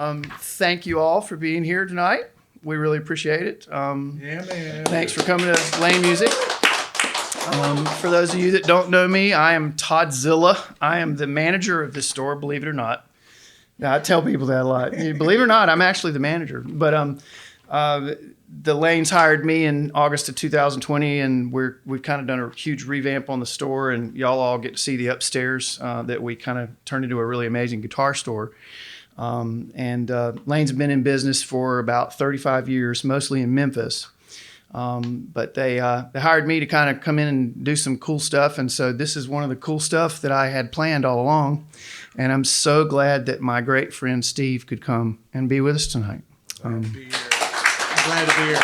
Thank you all for being here tonight. We really appreciate it. Yeah, man. Thanks for coming to Lane Music. For those of you that don't know me, I am Todd Zilla. I am the manager of this store, believe it or not. Now, I tell people that a lot. Believe it or not, I'm actually the manager. But the Lanes hired me in August of 2020, and we've kind of done a huge revamp on the store, and y'all all get to see the upstairs that we kind of turned into a really amazing guitar store. Lane's been in business for about 35 years, mostly in Memphis. But they hired me to kind of come in and do some cool stuff. And so this is one of the cool stuff that I had planned all along. And I'm so glad that my great friend Steve could come and be with us tonight. Glad to be here. Glad to be here.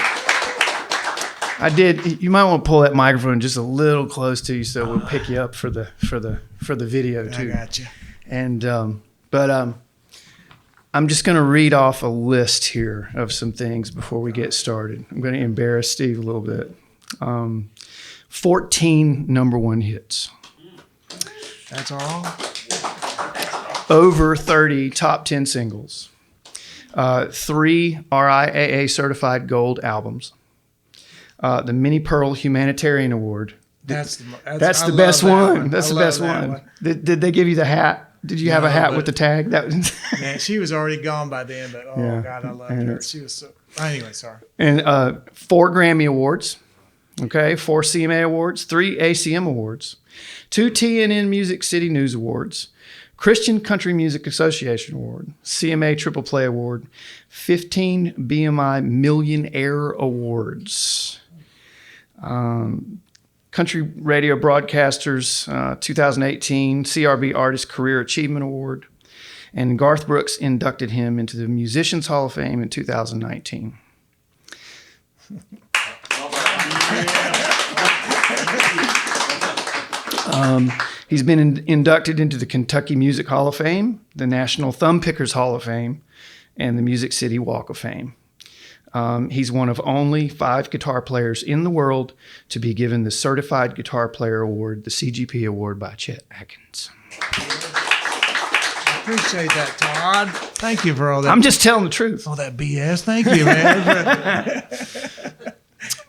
I did. You might want to pull that microphone just a little close to you so we'll pick you up for the video too. I got you. And I'm just going to read off a list here of some things before we get started. I'm going to embarrass Steve a little bit. 14 number one hits. That's all? Over 30 top 10 singles. 3 RIAA certified gold albums. The Minnie Pearl Humanitarian Award. That's the best one. That's the best one. Did they give you the hat? Did you have a hat with the tag? Man, she was already gone by then, but Yeah. God, I loved her. She was so. Anyway, sorry. And 4 Grammy Awards, okay, 4 CMA Awards, 3 ACM Awards, 2 TNN Music City News Awards, Christian Country Music Association Award, CMA Triple Play Award, 15 BMI Millionaire Awards. Country Radio Broadcasters 2018 CRB Artist Career Achievement Award, and Garth Brooks inducted him into the Musicians Hall of Fame in 2019. He's been inducted into the Kentucky Music Hall of Fame, the National Thumb Pickers Hall of Fame, and the Music City Walk of Fame. He's one of only 5 guitar players in the world to be given the Certified Guitar Player Award, the CGP Award by Chet Atkins. I appreciate that, Todd. Thank you for all that. I'm just telling the truth. All that BS. Thank you, man.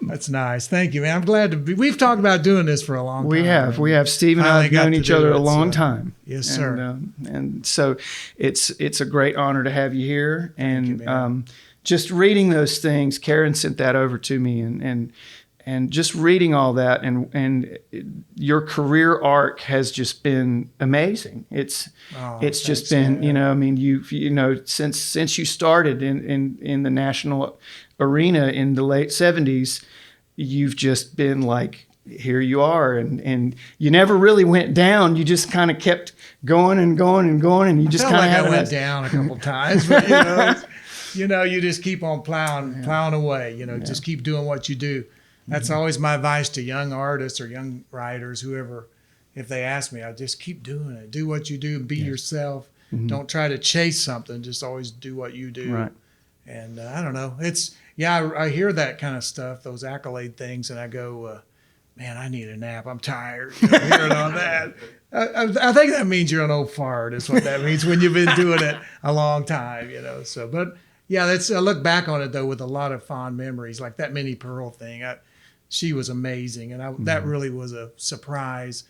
That's nice. Thank you, man. I'm glad to be. We've talked about doing this for a long time. We have. Steve and I have known each other a long time. Yes, sir. And so it's a great honor to have you here. And Thank you, man. Just reading those things, Karen sent that over to me, and just reading all that, and your career arc has just been amazing. It's just been, since you started in the national arena in the late 70s, you've just been like, here you are, and you never really went down. You just kind of kept going and going and going, and you just kind of I went down a couple times, but you just keep on plowing away. Just keep doing what you do. That's always my advice to young artists or young writers, whoever. If they ask me, I just keep doing it. Do what you do. Be yourself. Mm-hmm. Don't try to chase something. Just always do what you do. Right. And I don't know. I hear that kind of stuff, those accolade things, and I go, man, I need a nap. I'm tired. Hearing all that. I think that means you're an old fart. Is what that means when you've been doing it a long time. So, but. Yeah, I look back on it, though, with a lot of fond memories, like that Minnie Pearl thing. She was amazing, and that really was a surprise.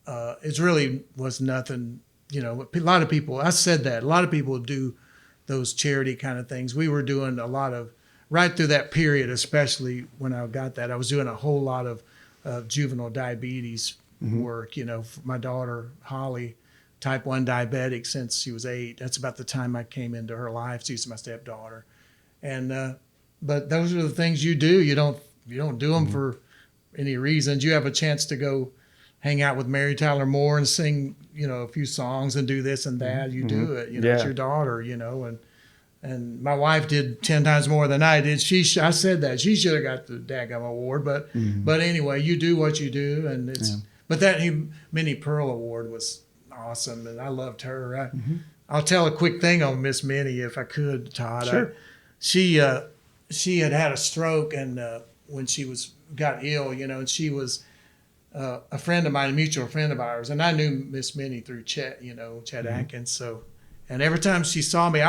It really was nothing, a lot of people, I said that, a lot of people do those charity kind of things. We were doing a lot of, right through that period, especially when I got that, I was doing a whole lot of juvenile diabetes work, for my daughter, Holly, type 1 diabetic since she was 8. That's about the time I came into her life. She's my stepdaughter. And but those are the things you do. You don't do them for any reasons. You have a chance to go hang out with Mary Tyler Moore and sing, a few songs and do this and that. You do it. It's your daughter, and my wife did 10 times more than I did. I said that she should have got the daggum award, but anyway, you do what you do, and it's. But that Minnie Pearl Award was awesome, and I loved her. I'll tell a quick thing on Miss Minnie, if I could, Todd. Sure. She had a stroke, and when she got ill, and she was a friend of mine, a mutual friend of ours, and I knew Miss Minnie through Chet, Chet Atkins. So, and every time she saw me,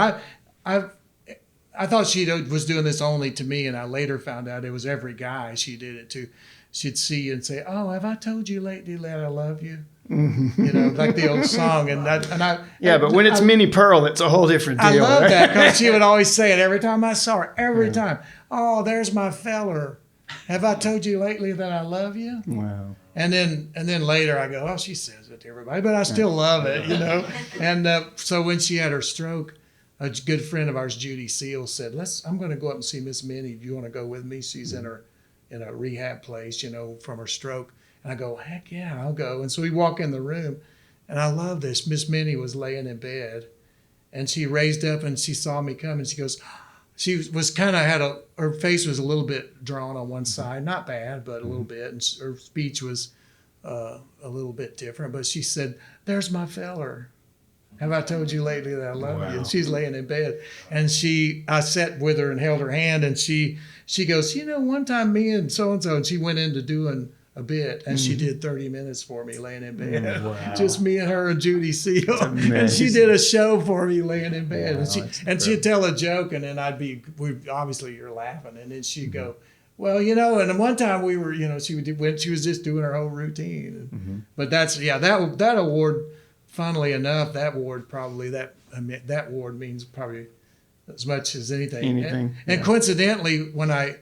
I thought she was doing this only to me, and I later found out it was every guy she did it to. She'd see you and say, "Oh, have I told you lately that I love you?" You know, like the old song. Yeah, but when it's Minnie Pearl, it's a whole different deal. I love right? that because she would always say it every time I saw her. Every time. "Oh, there's my feller. Have I told you lately that I love you?" Wow. And then later I go, "Oh, she says it to everybody," but I still love it, you know. And so when she had her stroke, a good friend of ours, Judy Seal, said, I'm going to go up and see Miss Minnie. Do you want to go with me? She's in a rehab place, you know, from her stroke. And I go, "Heck yeah, I'll go." And so we walk in the room, and I love this. Miss Minnie was laying in bed, and she raised up and she saw me come, and she goes, she was kind of her face was a little bit drawn on one side, not bad, but a little bit, and her speech was a little bit different. But she said, "There's my feller. Have I told you lately that I love you?" And she's laying in bed, and I sat with her and held her hand, and she goes, "You know, one time me and so and so," and she went into doing a bit, and she did 30 minutes for me laying in bed. Wow. Just me and her and Judy Seal, and she did a show for me laying in bed. Wow, and she'd tell a joke, and then obviously you're laughing, and then she'd go, "Well, you know," and one time we were, you know, she was just doing her whole routine. But that award. Funnily enough, that award means probably as much as anything. And coincidentally, when right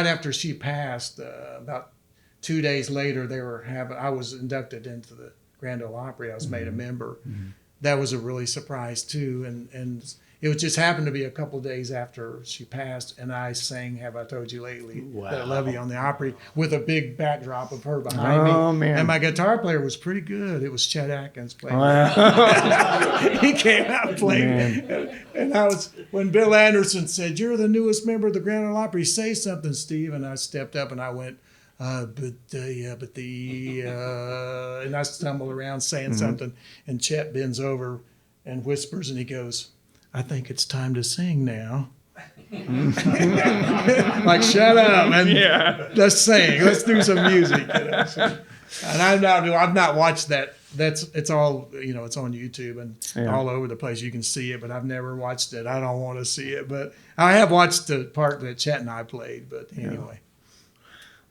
after she passed, about 2 days later, I was inducted into the Grand Ole Opry. I was made a member. That was a really surprise too, and it just happened to be a couple of days after she passed, and I sang "Have I Told You Lately That I Love You" on the Opry with a big backdrop of her behind me. Oh, man. And my guitar player was pretty good. It was Chet Atkins playing. Wow. He came out and played. And when Bill Anderson said, "You're the newest member of the Grand Ole Opry, say something, Steve." And I stepped up and I went, and I stumbled around saying something, and Chet bends over and whispers, and he goes, "I think it's time to sing now." Like, shut up and let's sing. Let's do some music. You know? And I've not watched that. It's all, you know, it's on YouTube and all over the place. You can see it, but I've never watched it. I don't want to see it, but I have watched the part that Chet and I played. But anyway,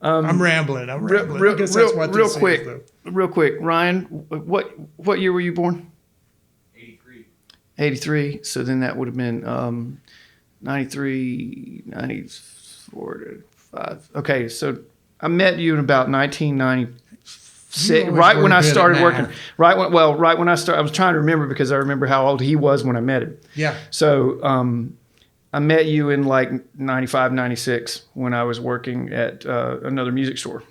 I'm rambling. Real quick, Ryan, what year were you born? 83. So then that would have been 93, 94 to 5. Okay, so I met you in about 1996, right when I started working. Right when I started, I was trying to remember because I remember how old he was when I met him. Yeah. So I met you in like 95, 96 when I was working at another music store.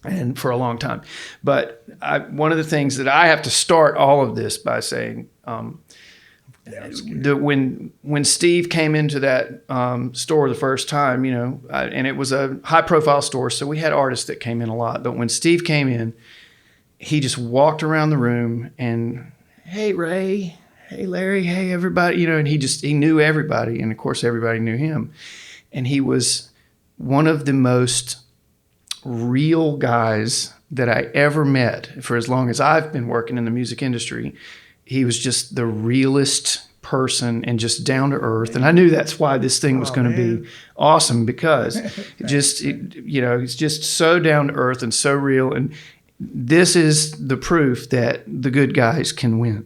And for a long time. But one of the things that I have to start all of this by saying, when Steve came into that store the first time, you know, and it was a high profile store, so we had artists that came in a lot. But when Steve came in, he just walked around the room and, "Hey, Ray, hey, Larry, hey, everybody," you know, and he knew everybody. And of course, everybody knew him. And he was one of the most real guys that I ever met for as long as I've been working in the music industry. He was just the realest person and just down to earth. And I knew that's why this thing was going to be awesome, because he's just so down to earth and so real. And this is the proof that the good guys can win.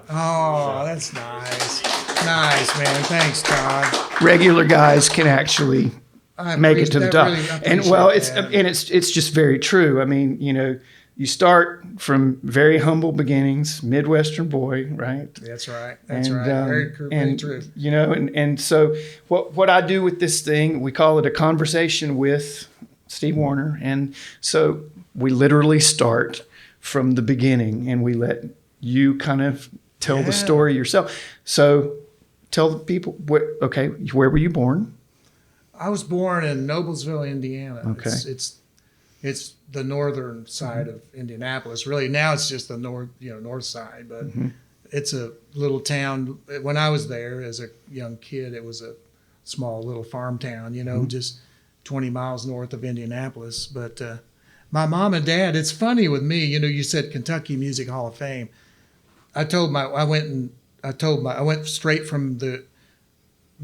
Oh, that's nice. Nice, man. Thanks, Todd. Regular guys can actually make it to the top. It's just very true. I mean, you know, you start from very humble beginnings, Midwestern boy, right? That's right. That's right. Very true. You know, and so what I do with this thing, we call it a conversation with Steve Wariner. And so we literally start from the beginning and we let you kind of tell the story yourself. So tell the people, where were you born? I was born in Noblesville, Indiana. Okay. It's the northern side of Indianapolis. Really, now it's just the north side, but it's a little town. When I was there as a young kid, it was a small little farm town, you know, just 20 miles north of Indianapolis. But my mom and dad, it's funny with me, you know, you said Kentucky Music Hall of Fame. I went and I went straight from the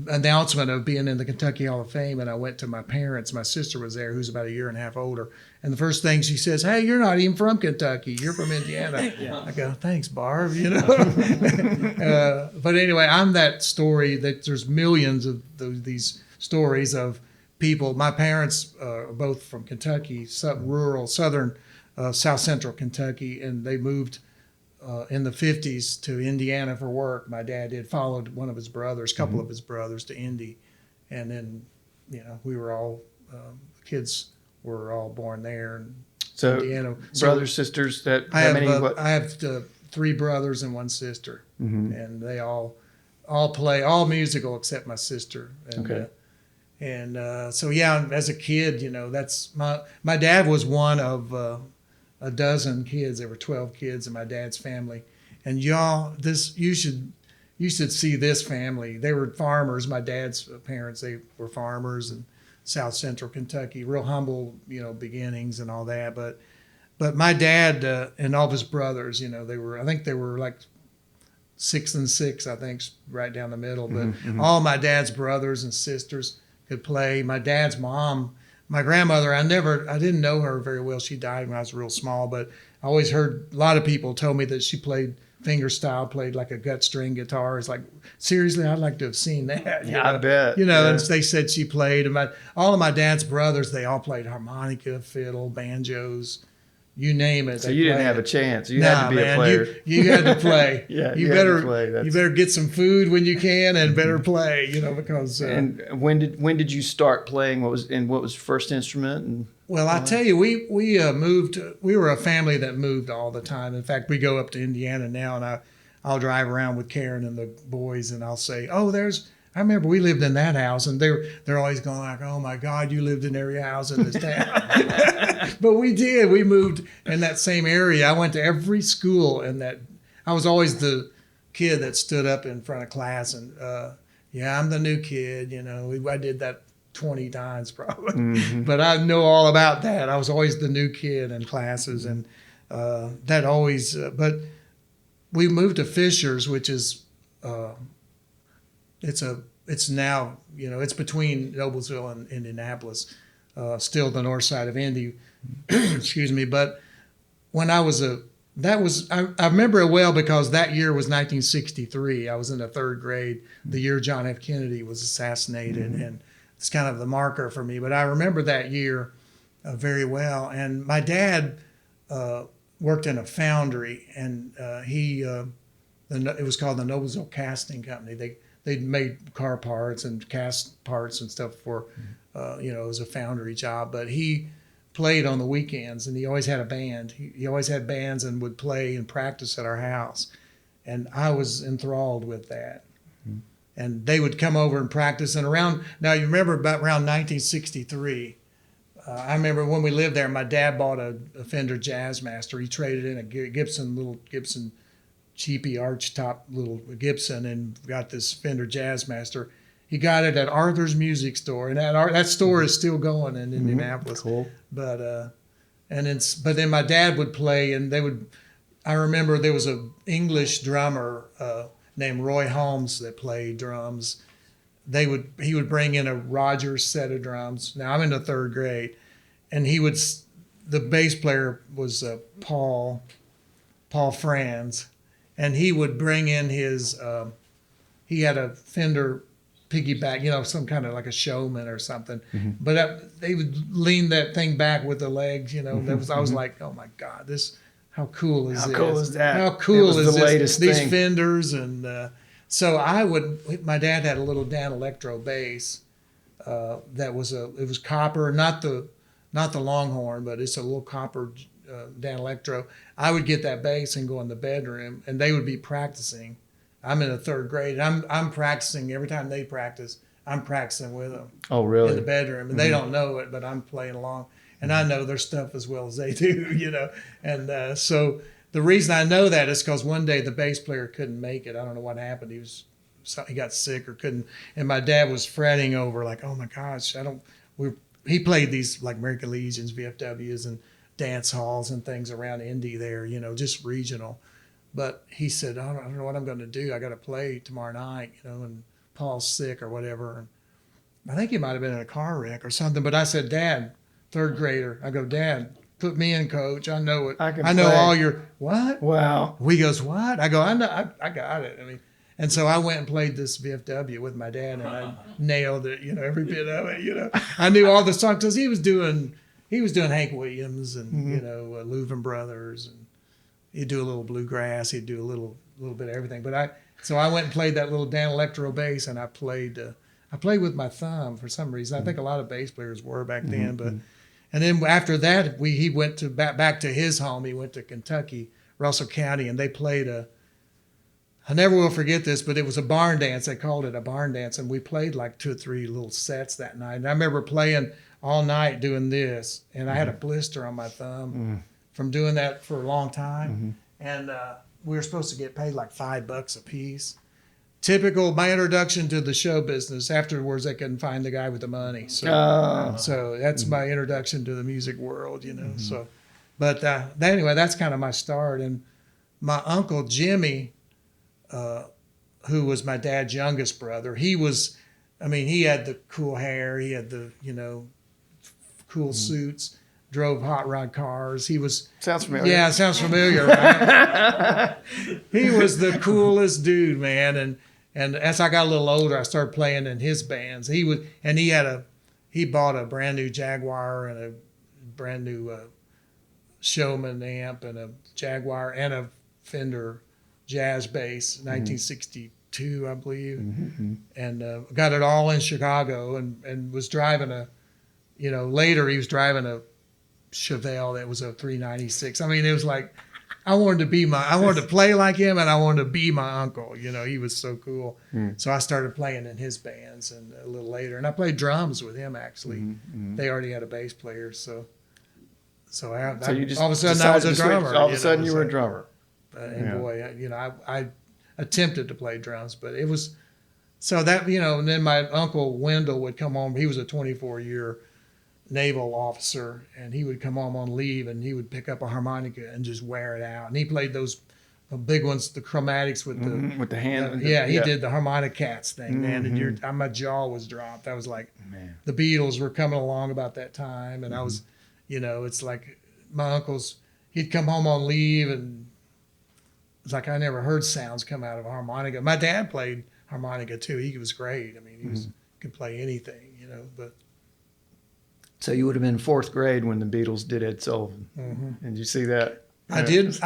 announcement of being in the Kentucky Hall of Fame, and I went to my parents. My sister was there, who's about a year and a half older. And the first thing she says, "Hey, you're not even from Kentucky. You're from Indiana." I go, "Thanks, Barb." But anyway, I'm that story that there's millions of these stories of people. My parents are both from Kentucky, rural, southern, south central Kentucky, and they moved in the 50s to Indiana for work. My dad did, followed one of his brothers, a couple of his brothers to Indy. And then, we were all, kids were all born there in Indiana. So brothers, sisters, I have 3 brothers and 1 sister. And they all play, all musical except my sister. And, Okay. So, as a kid, that's my dad was one of a dozen kids. There were 12 kids in my dad's family, and you should see this family. They were farmers. My dad's parents, they were farmers in South Central Kentucky, real humble, beginnings and all that. But my dad and all of his brothers, I think they were like 6 and 6, I think, right down the middle. But all my dad's brothers and sisters could play. My dad's mom, my grandmother, I didn't know her very well. She died when I was real small, but I always heard a lot of people told me that she played fingerstyle, played like a gut string guitar. It's like, seriously, I'd like to have seen that. I bet. And they said she played. And all of my dad's brothers, they all played harmonica, fiddle, banjos, you name it. So you didn't have a chance. You had to be a player. You had to play. Yeah, you had better to play. You better get some food when you can and better play. Because. And when did you start playing? What was your first instrument? And well, I tell you, we moved. We were a family that moved all the time. In fact, we go up to Indiana now, and I'll drive around with Karen and the boys, and I'll say, "Oh, I remember we lived in that house," and they're always going like, "Oh my God, you lived in every house in this town." But we did. We moved in that same area. I went to every school, and I was always the kid that stood up in front of class and, I'm the new kid. I did that 20 times probably, but I know all about that. I was always the new kid in classes, and that always. But we moved to Fishers, which is. It's now, it's between Noblesville and Indianapolis, still the north side of Indy, excuse me. But when I remember it well because that year was 1963. I was in the 3rd grade, the year John F. Kennedy was assassinated. And it's kind of the marker for me. But I remember that year very well. And my dad worked in a foundry, and it was called the Noblesville Casting Company. They made car parts and cast parts and stuff for, it was a foundry job. But he played on the weekends, and he always had a band. He always had bands and would play and practice at our house. And I was enthralled with that. And they would come over and practice. And now you remember about around 1963, I remember when we lived there, my dad bought a Fender Jazzmaster. He traded in a Gibson cheapy arch top little Gibson and got this Fender Jazzmaster. He got it at Arthur's Music Store, and that store is still going in Indianapolis. Cool. But then my dad would play, and I remember there was an English drummer named Roy Holmes that played drums. He would bring in a Rogers set of drums. Now I'm in the 3rd grade, and the bass player was Paul Franz. And he would bring in his, he had a Fender piggyback, some kind of like a Showman or something. But they would lean that thing back with the legs, I was like, oh my God, how cool is this? How cool is that? How cool is the this? Latest These thing. Fenders. And so my dad had a little Dan Electro bass it was copper, not the Longhorn, but it's a little copper Dan Electro. I would get that bass and go in the bedroom, and they would be practicing. I'm in the 3rd grade, and I'm practicing every time they practice. I'm practicing with them. Oh, really? In the bedroom, and they don't know it, but I'm playing along, and I know their stuff as well as they do, And so the reason I know that is because one day the bass player couldn't make it. I don't know what happened. He got sick or couldn't, and my dad was fretting over like, oh my gosh, he played these like American Legions, VFWs, and dance halls and things around Indy there, just regional. But he said, I don't know what I'm going to do. I got to play tomorrow night, and Paul's sick or whatever. And I think he might have been in a car wreck or something. But I said, Dad, third grader, I go, Dad, put me in, coach. I know it. I know play. all your, what? Wow. He goes, what? I go, I know, I got it. I mean, and so I went and played this VFW with my dad, and I nailed it, every bit of it, I knew all the songs because he was doing Hank Williams and, Louvin Brothers, and he'd do a little bluegrass, he'd do a little bit of everything. But so I went and played that little Dan Electro bass, and I played with my thumb for some reason. I think a lot of bass players were back then, but. And then after that, he went to back to his home. He went to Kentucky, Russell County, and they played I never will forget this, but it was a barn dance. They called it a barn dance, and we played like 2 or 3 little sets that night. And I remember playing all night doing this, and I had a blister on my thumb from doing that for a long time. And we were supposed to get paid like $5 a piece. Typical, my introduction to the show business. Afterwards, they couldn't find the guy with the money. So that's my introduction to the music world, So, but anyway, that's kind of my start. And my uncle Jimmy, who was my dad's youngest brother, he had the cool hair, he had the cool suits, drove hot rod cars. Sounds familiar. Yeah, it sounds familiar. Right? He was the coolest dude, man. And as I got a little older, I started playing in his bands. He bought a brand new Jaguar and a brand new Showman amp and a Jaguar and a Fender jazz bass, 1962, I believe, and got it all in Chicago. And was driving later he was driving a Chevelle that was a 396. I mean, it was like. I wanted to play like him, and I wanted to be my uncle. He was so cool. So I started playing in his bands, and a little later, and I played drums with him. Actually, they already had a bass player, so you just all of a sudden I was a drummer. All of a sudden you were a drummer. And boy, I attempted to play drums, but it was so that and then my uncle Wendell would come home. He was a 24-year naval officer, and he would come home on leave, and he would pick up a harmonica and just wear it out. And he played those big ones, the chromatics with the hand. He did the harmonica cats thing, man. And my jaw was dropped. I was like, man. The Beatles were coming along about that time, and I was, it's like my uncle's. He'd come home on leave, and it's like I never heard sounds come out of a harmonica. My dad played harmonica too. He was great. I mean, he could play anything, but. So you would have been 4th grade when the Beatles did Ed Sullivan. Did you see that? I did.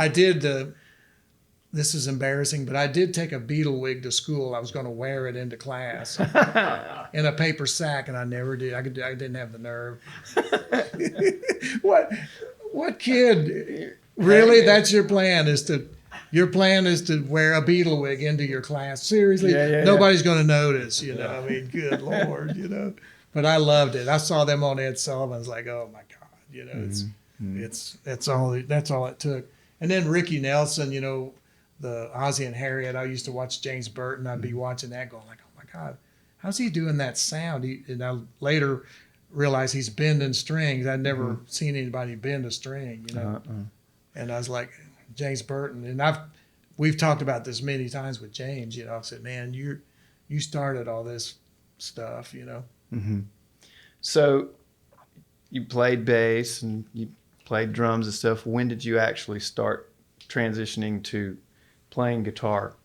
This is embarrassing, but I did take a Beatle wig to school. I was going to wear it into class in a paper sack, and I never did. I didn't have the nerve. What kid? Really? That's your plan? Your plan is to wear a Beatle wig into your class? Seriously? Nobody's going to notice. I mean, good Lord. But I loved it. I saw them on Ed Sullivan. I was like, oh my God, it's that's all it took. And then Ricky Nelson, the Ozzie and Harriet. I used to watch James Burton. I'd be watching that, going like, oh my God, how's he doing that sound? And I later realized he's bending strings. I'd never seen anybody bend a string, And I was like, James Burton, and we've talked about this many times with James. I said, man, you started all this stuff, So you played bass and you played drums and stuff. When did you actually start transitioning to playing guitar?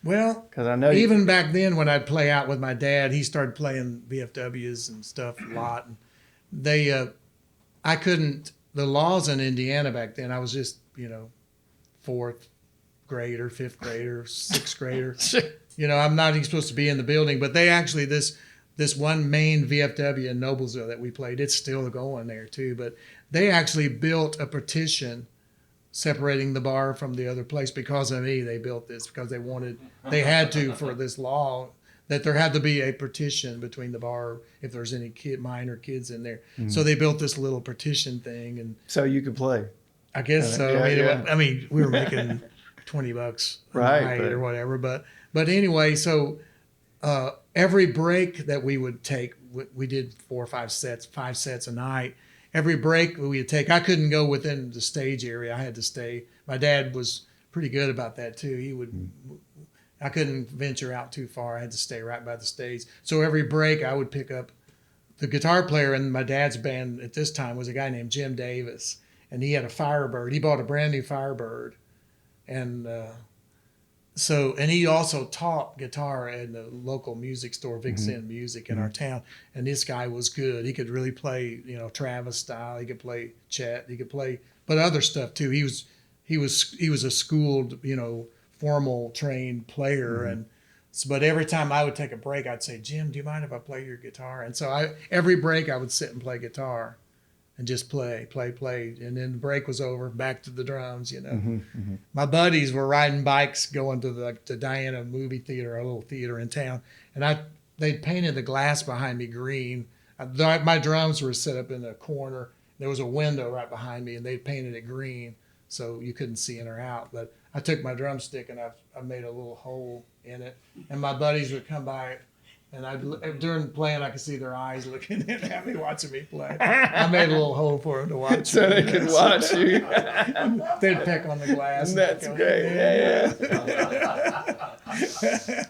Well, because I know even back then when I'd play out with my dad, he started playing VFWs and stuff a lot. And I couldn't. The laws in Indiana back then, I was just 4th grader, 5th grader, 6th grader. I'm not even supposed to be in the building, but they actually this one main VFW in Noblesville that we played, it's still going there too. But they actually built a partition separating the bar from the other place because of me. They built this because they had to for this law that there had to be a partition between the bar if there's any minor kids in there. So they built this little partition thing, and so you could play. I guess so. I mean, we were making $20 a night or whatever, but anyway, so. Every break that we would take, we did 4 or 5 sets, 5 sets a night. Every break we would take, I couldn't go within the stage area. I had to stay. My dad was pretty good about that too. He would. I couldn't venture out too far. I had to stay right by the stage. So every break, I would pick up the guitar player in my dad's band at this time was a guy named Jim Davis, and he had a Firebird. He bought a brand new Firebird, and and he also taught guitar in the local music store, Big Sin Music in our town. And this guy was good. He could really play, Travis style. He could play Chet. He could play, but other stuff too. He was a schooled, formal trained player. And so, but every time I would take a break, I'd say, Jim, do you mind if I play your guitar? And so every break I would sit and play guitar and just play. And then the break was over, back to the drums, My buddies were riding bikes going to the Diana movie theater, a little theater in town. And they painted the glass behind me green. My drums were set up in a corner. There was a window right behind me, and they painted it green so you couldn't see in or out. But I took my drumstick and I made a little hole in it. And my buddies would come by, and during playing, I could see their eyes looking at me, watching me play. I made a little hole for them to watch. So they could watch you. They'd peck on the glass. That's great. Yeah.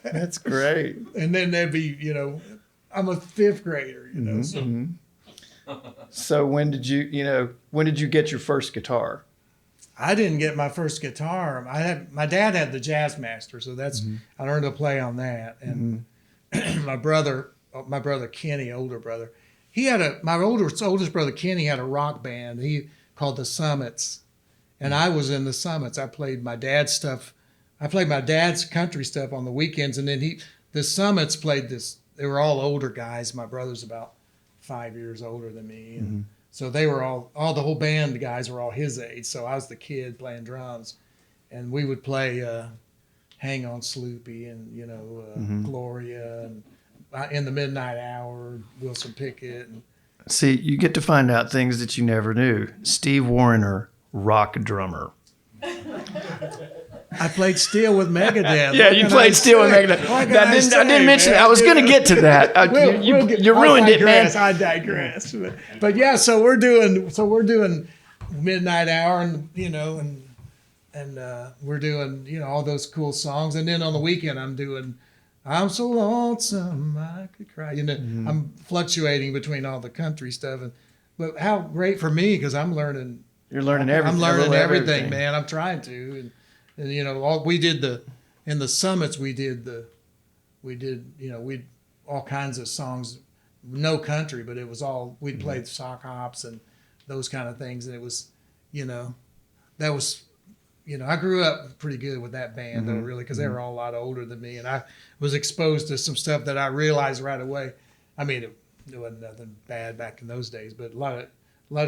That's great. And then they'd be, I'm a fifth grader, So when did you get your first guitar? I didn't get my first guitar. My dad had the Jazzmaster, so that's I learned to play on that. And my brother Kenny, older brother, he had my oldest brother Kenny had a rock band he called the Summits, and I was in the Summits. I played my dad's stuff. I played my dad's country stuff on the weekends, and then the Summits played this. They were all older guys. My brother's about 5 years older than me, and so they were all the whole band guys were all his age. So I was the kid playing drums, and we would play Hang On Sloopy and Gloria and In the Midnight Hour, Wilson Pickett. And See, you get to find out things that you never knew. Steve Wariner, rock drummer. I played steel with Megadeth. Yeah, you played steel with Megadeth. I didn't mention that. I was going to get to that. You ruined it, man. I digress. But yeah, so we're doing Midnight Hour, and we're doing all those cool songs, and then on the weekend I'm doing I'm so lonesome I could cry. I'm fluctuating between all the country stuff, but how great for me because I'm learning. You're learning everything. I'm learning everything, man. I'm trying to, and we did in the Summits. We did all kinds of songs, no country, but it was all we'd played sock hops and those kind of things, and it was, that was. I grew up pretty good with that band, though, really, because they were all a lot older than me, and I was exposed to some stuff that I realized right away. I mean, it wasn't nothing bad back in those days, but a lot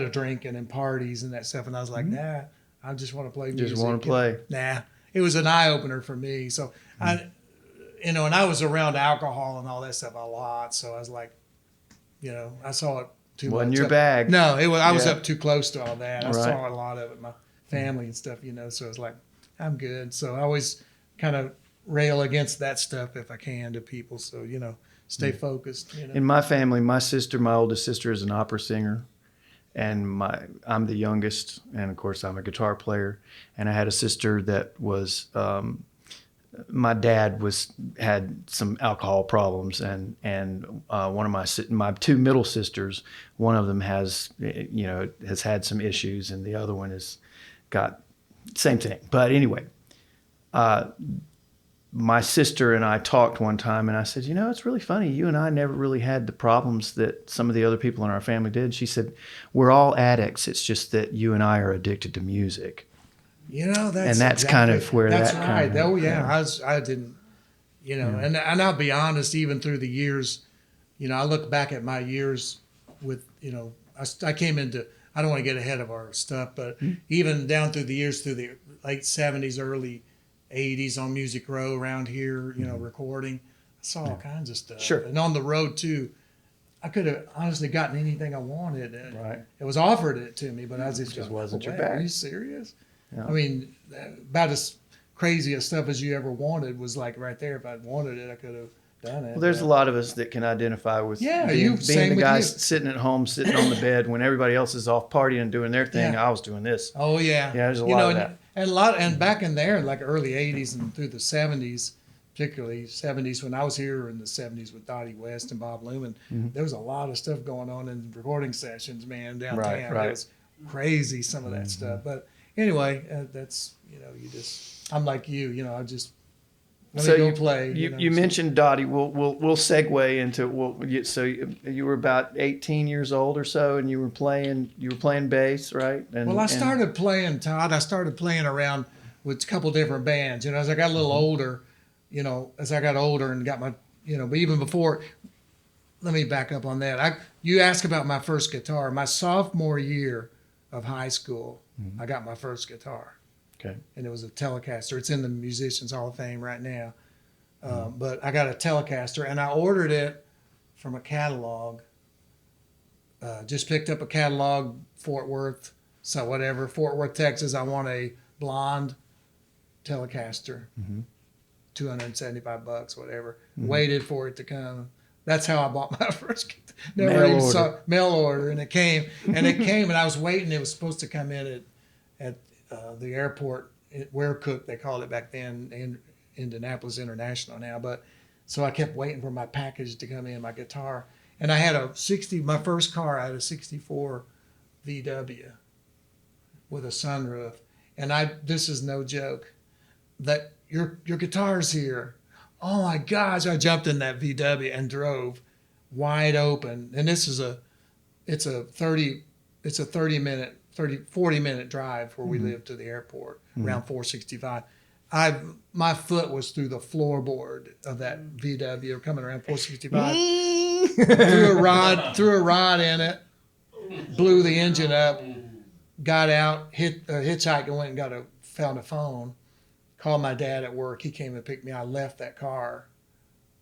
of drinking and parties and that stuff, and I was like, nah, I just want to play music. Just want to play. Nah, it was an eye opener for me. So and I was around alcohol and all that stuff a lot, so I was like, I saw it too much. Wasn't your bag. No, it was. I was up too close to all that. I Right. saw a lot of it. My family and stuff, so it's like I'm good. So I always kind of rail against that stuff if I can to people. So stay focused. In my family, my oldest sister, is an opera singer, and I'm the youngest, and of course I'm a guitar player. And I had a sister that was my dad had some alcohol problems, and one of my two middle sisters, one of them has had some issues, and the other one has got same thing. But anyway, my sister and I talked one time, and I said, it's really funny. You and I never really had the problems that some of the other people in our family did. She said, we're all addicts. It's just that you and I are addicted to music. That's kind of where that's that right. kind of, Oh yeah, I didn't, and I'll be honest. Even through the years, I look back at my years with, I came into. I don't want to get ahead of our stuff, but even down through the years, through the late 70s, early 80s on Music Row around here, recording, I saw all kinds of stuff. Sure. And on the road too, I could have honestly gotten anything I wanted. Right. It was offered it to me, but I just wasn't your "Wait, bag." Are you serious? Yeah. I mean, about as crazy as stuff as you ever wanted was like right there. If I'd wanted it, I could have done it. Well, there's a lot of us that can identify with being same the with guy you. sitting at home, sitting on the bed when everybody else is off partying and doing their thing. Yeah. I was doing this. Oh yeah. Yeah, there's a lot of that. And a lot, and back in there, like early '80s and through the '70s, particularly '70s when I was here in the '70s with Dottie West and Bob Lumen, there was a lot of stuff going on in recording sessions, man, downtown. Right. It was crazy, some of that stuff. But anyway, that's you just I'm like I just let me go play. You mentioned Dottie. We'll segue into so you were about 18 years old or so, and you were playing bass, right? Well, I started playing, Todd. I started playing around with a couple different bands. As I got a little older, as I got older and got my, but even before, let me back up on that. You asked about my first guitar. My sophomore year of high school, I got my first guitar. Okay. And it was a Telecaster. It's in the Musicians Hall of Fame right now. But I got a Telecaster, and I ordered it from a catalog. Just picked up a catalog, Fort Worth, Fort Worth, Texas. I want a blonde Telecaster, $275, whatever. Waited for it to come. That's how I bought my first guitar. Mail order, and it came, and I was waiting. It was supposed to come in at the airport, Ware Cook, they called it back then, in Indianapolis International now. But so I kept waiting for my package to come in, my guitar. And I had my first car, I had a 64 VW with a sunroof. And this is no joke, that your guitar's here. Oh my gosh, I jumped in that VW and drove wide open. And it's a 40-minute drive where we live to the airport, around 465. My foot was through the floorboard of that VW coming around 465. threw a rod in it, blew the engine up, got out, hitchhiked and went and found a phone, called my dad at work. He came and picked me. I left that car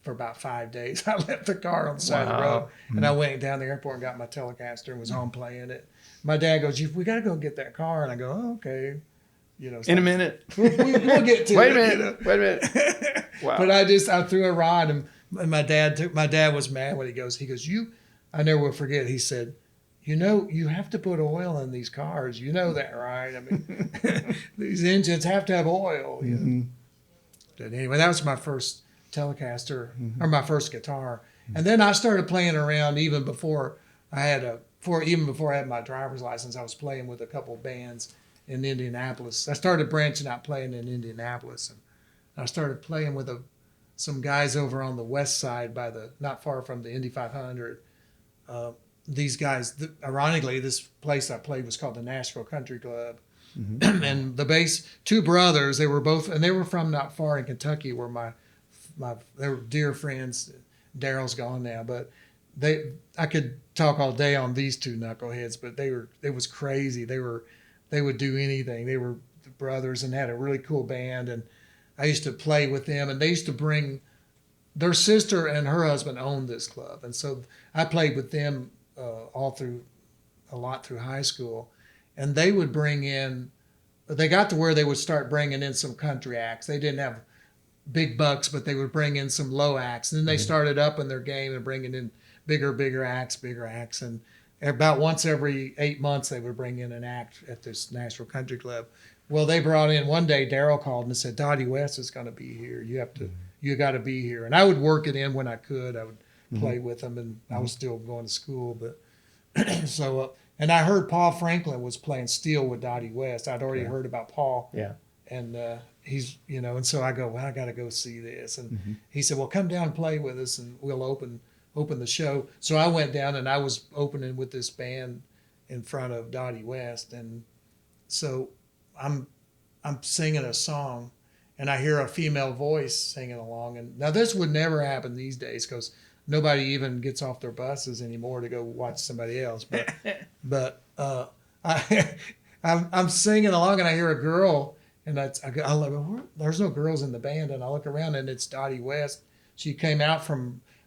for about 5 days. I left the car on the side of the road, and I went down to the airport and got my Telecaster and was home playing it. My dad goes, "We got to go get that car." And I go, "Oh, okay." In a minute. We'll get to it. Wait a minute. Wow. But I threw a rod, and my dad was mad when he goes, I never will forget. He said, you have to put oil in these cars. You know that, right? I mean, these engines have to have oil. But anyway, that was my first Telecaster, or my first guitar. And then I started playing around even before I had my driver's license. I was playing with a couple bands in Indianapolis. I started branching out playing in Indianapolis, and I started playing with some guys over on the west side not far from the Indy 500. These guys, ironically, this place I played was called the Nashville Country Club. And the bass, two brothers, they were from not far in Kentucky, where they were dear friends. Daryl's gone now, but I could talk all day on these two knuckleheads, but it was crazy. They would do anything. They were brothers and had a really cool band, and I used to play with them, and they used to bring their sister and her husband owned this club, and so I played with them a lot through high school, and they would they got to where they would start bringing in some country acts. They didn't have big bucks, but they would bring in some low acts, and then they started up in their game and bringing in bigger acts, and about once every 8 months they would bring in an act at this Nashville Country Club. Well, they brought in one day. Daryl called and said, "Dottie West is going to be here. You got to be here." And I would work it in when I could. I would play with them, and I was still going to school. But and I heard Paul Franklin was playing steel with Dottie West. I'd already heard about Paul. Yeah. And he's, and so I go, "Well, I got to go see this." And he said, "Well, come down and play with us, and we'll open the show." So I went down, and I was opening with this band in front of Dottie West, and so I'm singing a song, and I hear a female voice singing along. And now this would never happen these days, because nobody even gets off their buses anymore to go watch somebody else. But I'm singing along, and I hear a girl, and I look, there's no girls in the band, and I look around, and it's Dottie West. She came out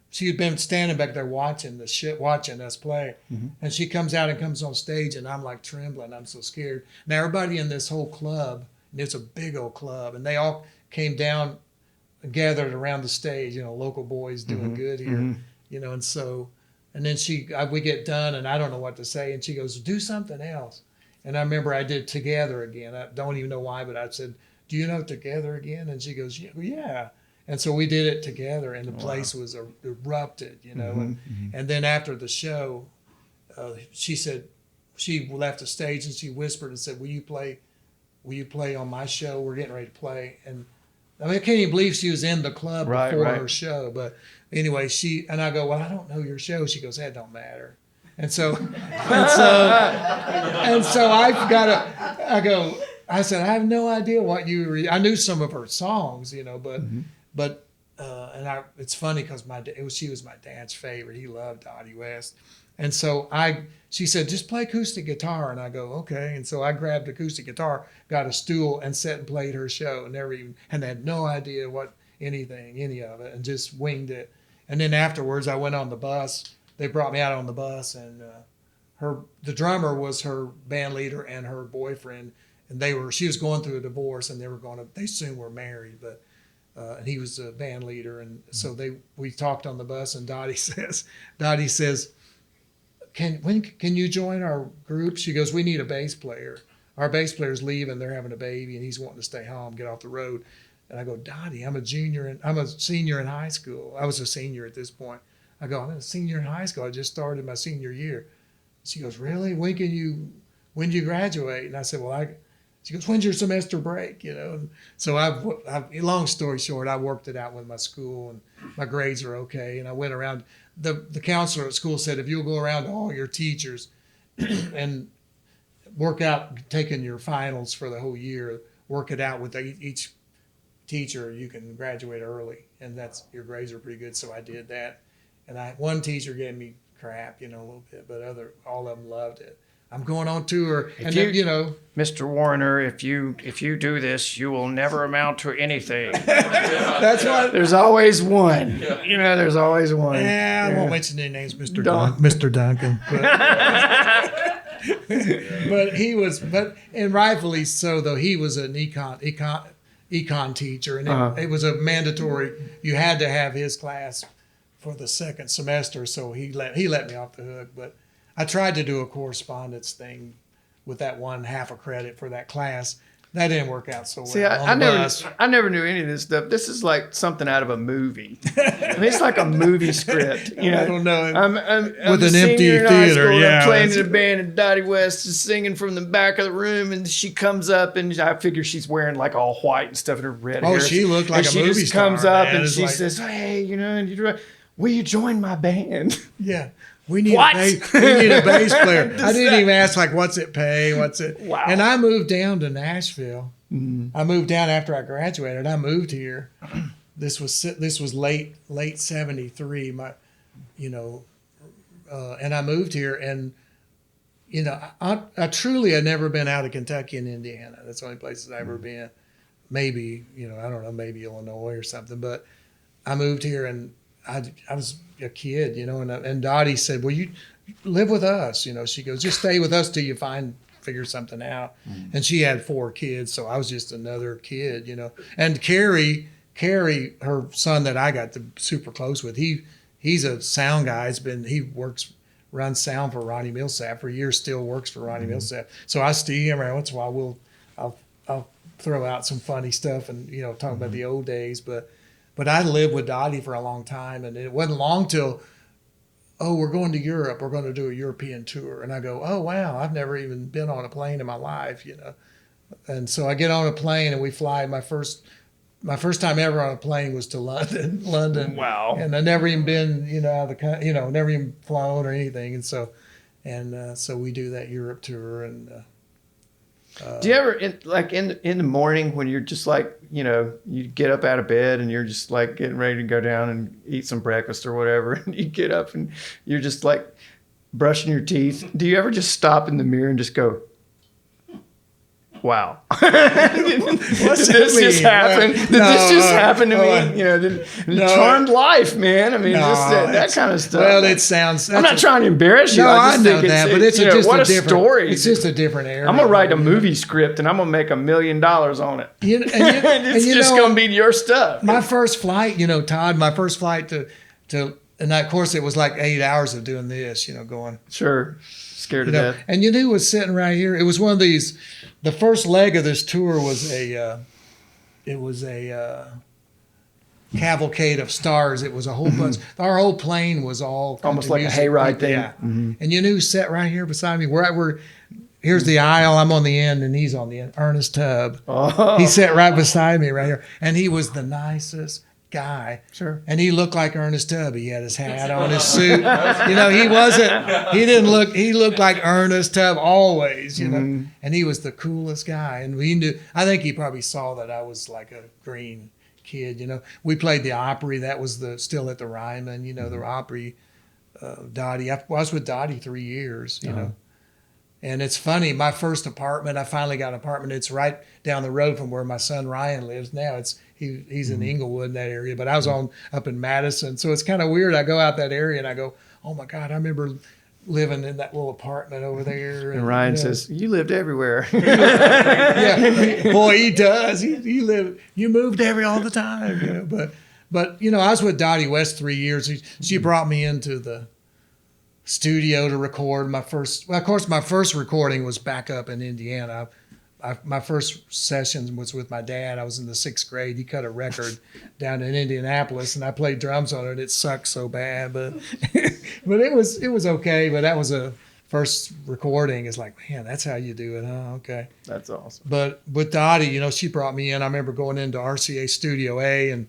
she had been standing back there watching us play. And she comes out and comes on stage, and I'm like trembling. I'm so scared. Now everybody in this whole club, and it's a big old club, and they all came down and gathered around the stage, local boys doing good here, and so, and then we get done, and I don't know what to say, and she goes, "Do something else." And I remember I did Together Again. I don't even know why, but I said, do you know Together Again? And she goes, yeah. And so we did it together, and the place was erupted, you know. And then after the show, she said, she left the stage and she whispered and said, will you play on my show? We're getting ready to play. And I mean, I can't even believe she was in the club before her show. But anyway, and I go, well, I don't know your show. She goes, that don't matter. And so I said, I have no idea what I knew some of her songs, you know, but it's funny because she was my dad's favorite. He loved Dottie West. And so she said, just play acoustic guitar. And I go, okay. And so I grabbed acoustic guitar, got a stool, and sat and played her show. And had no idea any of it, and just winged it. And then afterwards, I went on the bus. They brought me out on the bus, and the drummer was her band leader and her boyfriend. And she was going through a divorce, and they soon were married, but, and he was a band leader. And so we talked on the bus, and Dottie says, when can you join our group? She goes, we need a bass player. Our bass player's leaving. They're having a baby, and he's wanting to stay home, get off the road. And I go, Dottie, I'm a senior in high school. I was a senior at this point. I go, I'm a senior in high school. I just started my senior year. She goes, really? When do you graduate? And I said, she goes, when's your semester break? You know? And so long story short, I worked it out with my school, and my grades are okay. And I went around. The counselor at school said, if you'll go around to all your teachers and work out taking your finals for the whole year, work it out with each teacher, you can graduate early, and your grades are pretty good. So I did that. And one teacher gave me crap, you know, a little bit, but all of them loved it. I'm going on tour, Mr. Warner, if you do this, you will never amount to anything. That's what. There's always one. You know, there's always one. Yeah, I won't mention any names, Mr. Duncan. But and rightfully so, though, he was an econ teacher, and it was a mandatory. You had to have his class for the second semester, so he let me off the hook. But I tried to do a correspondence thing with that one half a credit for that class. That didn't work out so well. See, I never knew any of this stuff. This is like something out of a movie. I mean, it's like a movie script. You know? I don't know. I'm with a an empty senior in high theater, school, yeah. I'm playing in a band, and Dottie West is singing from the back of the room, and she comes up, and I figure she's wearing like all white and stuff in her red hair. Oh, she looked like and a movie she just star. comes up, man. and It's she like, says, hey, you know, will you join my band? Yeah. We need What? a bass player. I didn't even ask, like, what's it pay? What's it? Wow. And I moved down to Nashville. I moved down after I graduated. I moved here. This was late 73. And I moved here, and I truly had never been out of Kentucky and Indiana. That's the only places I've ever been. Maybe I don't know, maybe Illinois or something. But I moved here, and I was a kid, and Dottie said, well, you live with us. She goes, just stay with us till you figure something out. And she had 4 kids, so I was just another kid, And Carrie, her son that I got super close with, he's a sound guy. Runs sound for Ronnie Millsap for years, still works for Ronnie Millsap. So I see him every once in a while. I'll throw out some funny stuff and talk about the old days, but I lived with Dottie for a long time, and it wasn't long till, we're going to Europe. We're going to do a European tour. And I go, oh, wow, I've never even been on a plane in my life, And so I get on a plane, and we fly. My first time ever on a plane was to London. Wow. And I never even been, out of the country, never even flown or anything. And so we do that Europe tour, and do you ever in the morning when you're just like, you get up out of bed and you're just like getting ready to go down and eat some breakfast or whatever, and you get up and you're just like brushing your teeth. Do you ever just stop in the mirror and just go, wow. Did this just happen? Did this just happen to me? Charmed life, man. I mean, that kind of stuff. Well, it sounds. I'm not trying to embarrass you. No, I just know think that, but it's just what a a different story. It's just a different era. I'm gonna write a movie script, and I'm gonna make $1 million on it. It's and just gonna be your stuff. My first flight, Todd. My first flight to and of course it was like 8 hours of doing this, going. Sure. Scared You to know, death. and you knew it was sitting right here. It was one of these. The first leg of this tour was a cavalcade of stars. It was a whole bunch. Our whole plane was all Almost country like a music hayride people, thing. yeah. Mm-hmm. And you knew who sat right here beside me. Here's the aisle. I'm on the end, and he's on the end. Ernest Tubb. Oh, He sat right beside me right here, and he was the nicest guy. sure. And he looked like Ernest Tubb. He had his hat on, his suit. He looked like Ernest Tubb always, Mm-hmm. And he was the coolest guy. And I think he probably saw that I was like a green kid, We played the Opry. That was still at the Ryman, the Opry, Dottie. I was with Dottie 3 years, And it's funny, my first apartment, I finally got an apartment. It's right down the road from where my son Ryan lives now. He's in Inglewood in that area, but I was up in Madison. So it's kind of weird. I go out that area and I go, oh my God, I remember living in that little apartment over there. And Ryan says, "You lived everywhere." Yeah, boy, he does. You moved all the time, But I was with Dottie West 3 years. She brought me into the studio to record my first. Well, of course, my first recording was back up in Indiana. My first session was with my dad. I was in the 6th grade. He cut a record down in Indianapolis, and I played drums on it. It sucked so bad, but but it was okay. But that was a first recording. It's like, man, that's how you do it, huh? Okay. That's awesome. But with Dottie, she brought me in. I remember going into RCA Studio A, and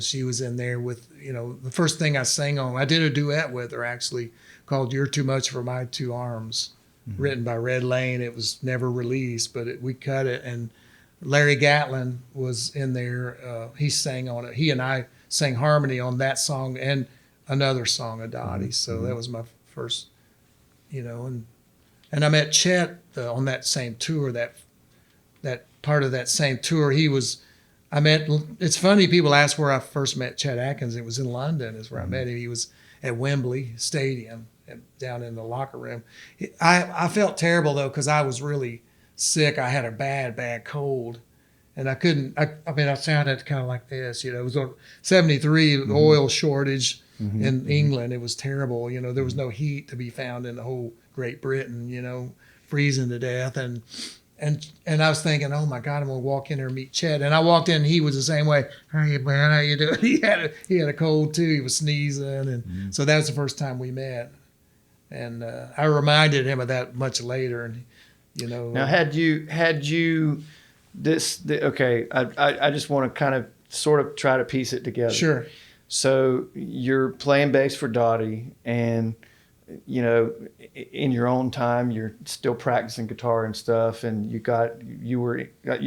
she was in there with, the first thing I sang on. I did a duet with her actually called "You're Too Much for My Two Arms." Written by Red Lane. It was never released, but we cut it. And Larry Gatlin was in there. He sang on it. He and I sang harmony on that song and another song of Dottie. So that was my first, and I met Chet on that same tour, that part of that same tour. It's funny, people ask where I first met Chet Atkins. It was in London is where I met him. He was at Wembley Stadium, down in the locker room. I felt terrible though, because I was really sick. I had a bad cold, and I couldn't. I sounded kind of like this. It was 73, oil shortage in England. It was terrible. There was no heat to be found in the whole Great Britain. Freezing to death, and I was thinking, oh my God, I'm gonna walk in there and meet Chet. And I walked in, and he was the same way. Hey man, how you doing? He had a cold too. He was sneezing, and so that was the first time we met. And I reminded him of that much later, and Now, had you this? Okay, I just want to kind of sort of try to piece it together. Sure. So you're playing bass for Dottie, and in your own time, you're still practicing guitar and stuff, and you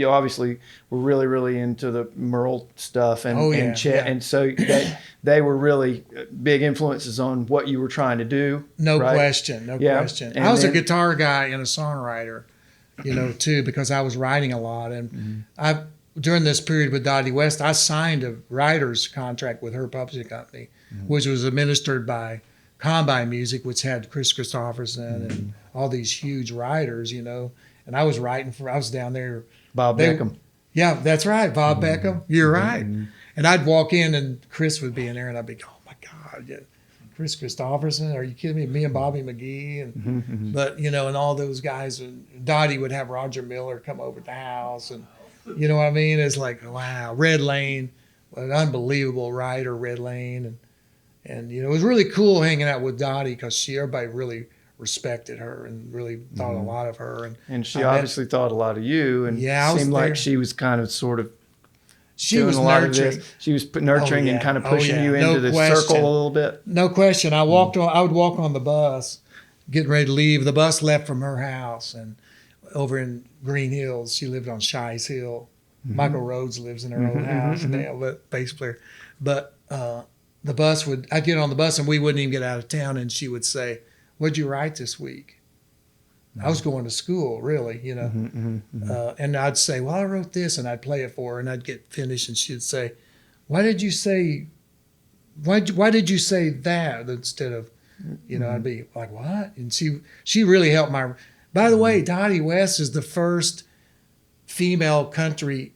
obviously were really, really into the Merle stuff and Chet, and so they were really big influences on what you were trying to do. No right? question. And I was a guitar guy and a songwriter, too, because I was writing a lot, and during this period with Dottie West, I signed a writer's contract with her publishing company, which was administered by Combine Music, which had Chris Christopherson and all these huge writers, and I was I was down there. Bob Beckham. Yeah, that's right. Bob Beckham. You're right. And I'd walk in and Chris would be in there and I'd be, oh my God, yeah, Chris Christopherson. Are you kidding me? Me and Bobby McGee. And, but, and all those guys, and Dottie would have Roger Miller come over to the house. And you know what I mean? It's like, wow, Red Lane, an unbelievable writer, Red Lane. And it was really cool hanging out with Dottie because everybody really respected her and really thought a lot of her. And she obviously thought a lot of you. And it seemed like she was kind of sort of doing a lot nurturing. of this. She was nurturing and kind of pushing you into the circle a little bit. No question. I would walk on the bus, getting ready to leave. The bus left from her house and over in Green Hills. She lived on Shies Hill. Michael Rhodes lives in her old house now, but bass player. But I'd get on the bus and we wouldn't even get out of town, and she would say, "What'd you write this week?" I was going to school, really, and I'd say, "Well, I wrote this," and I'd play it for her, and I'd get finished, and she'd say, "Why did you say that instead of," I'd be like, "What?" And she really helped By the way, Dottie West is the first female country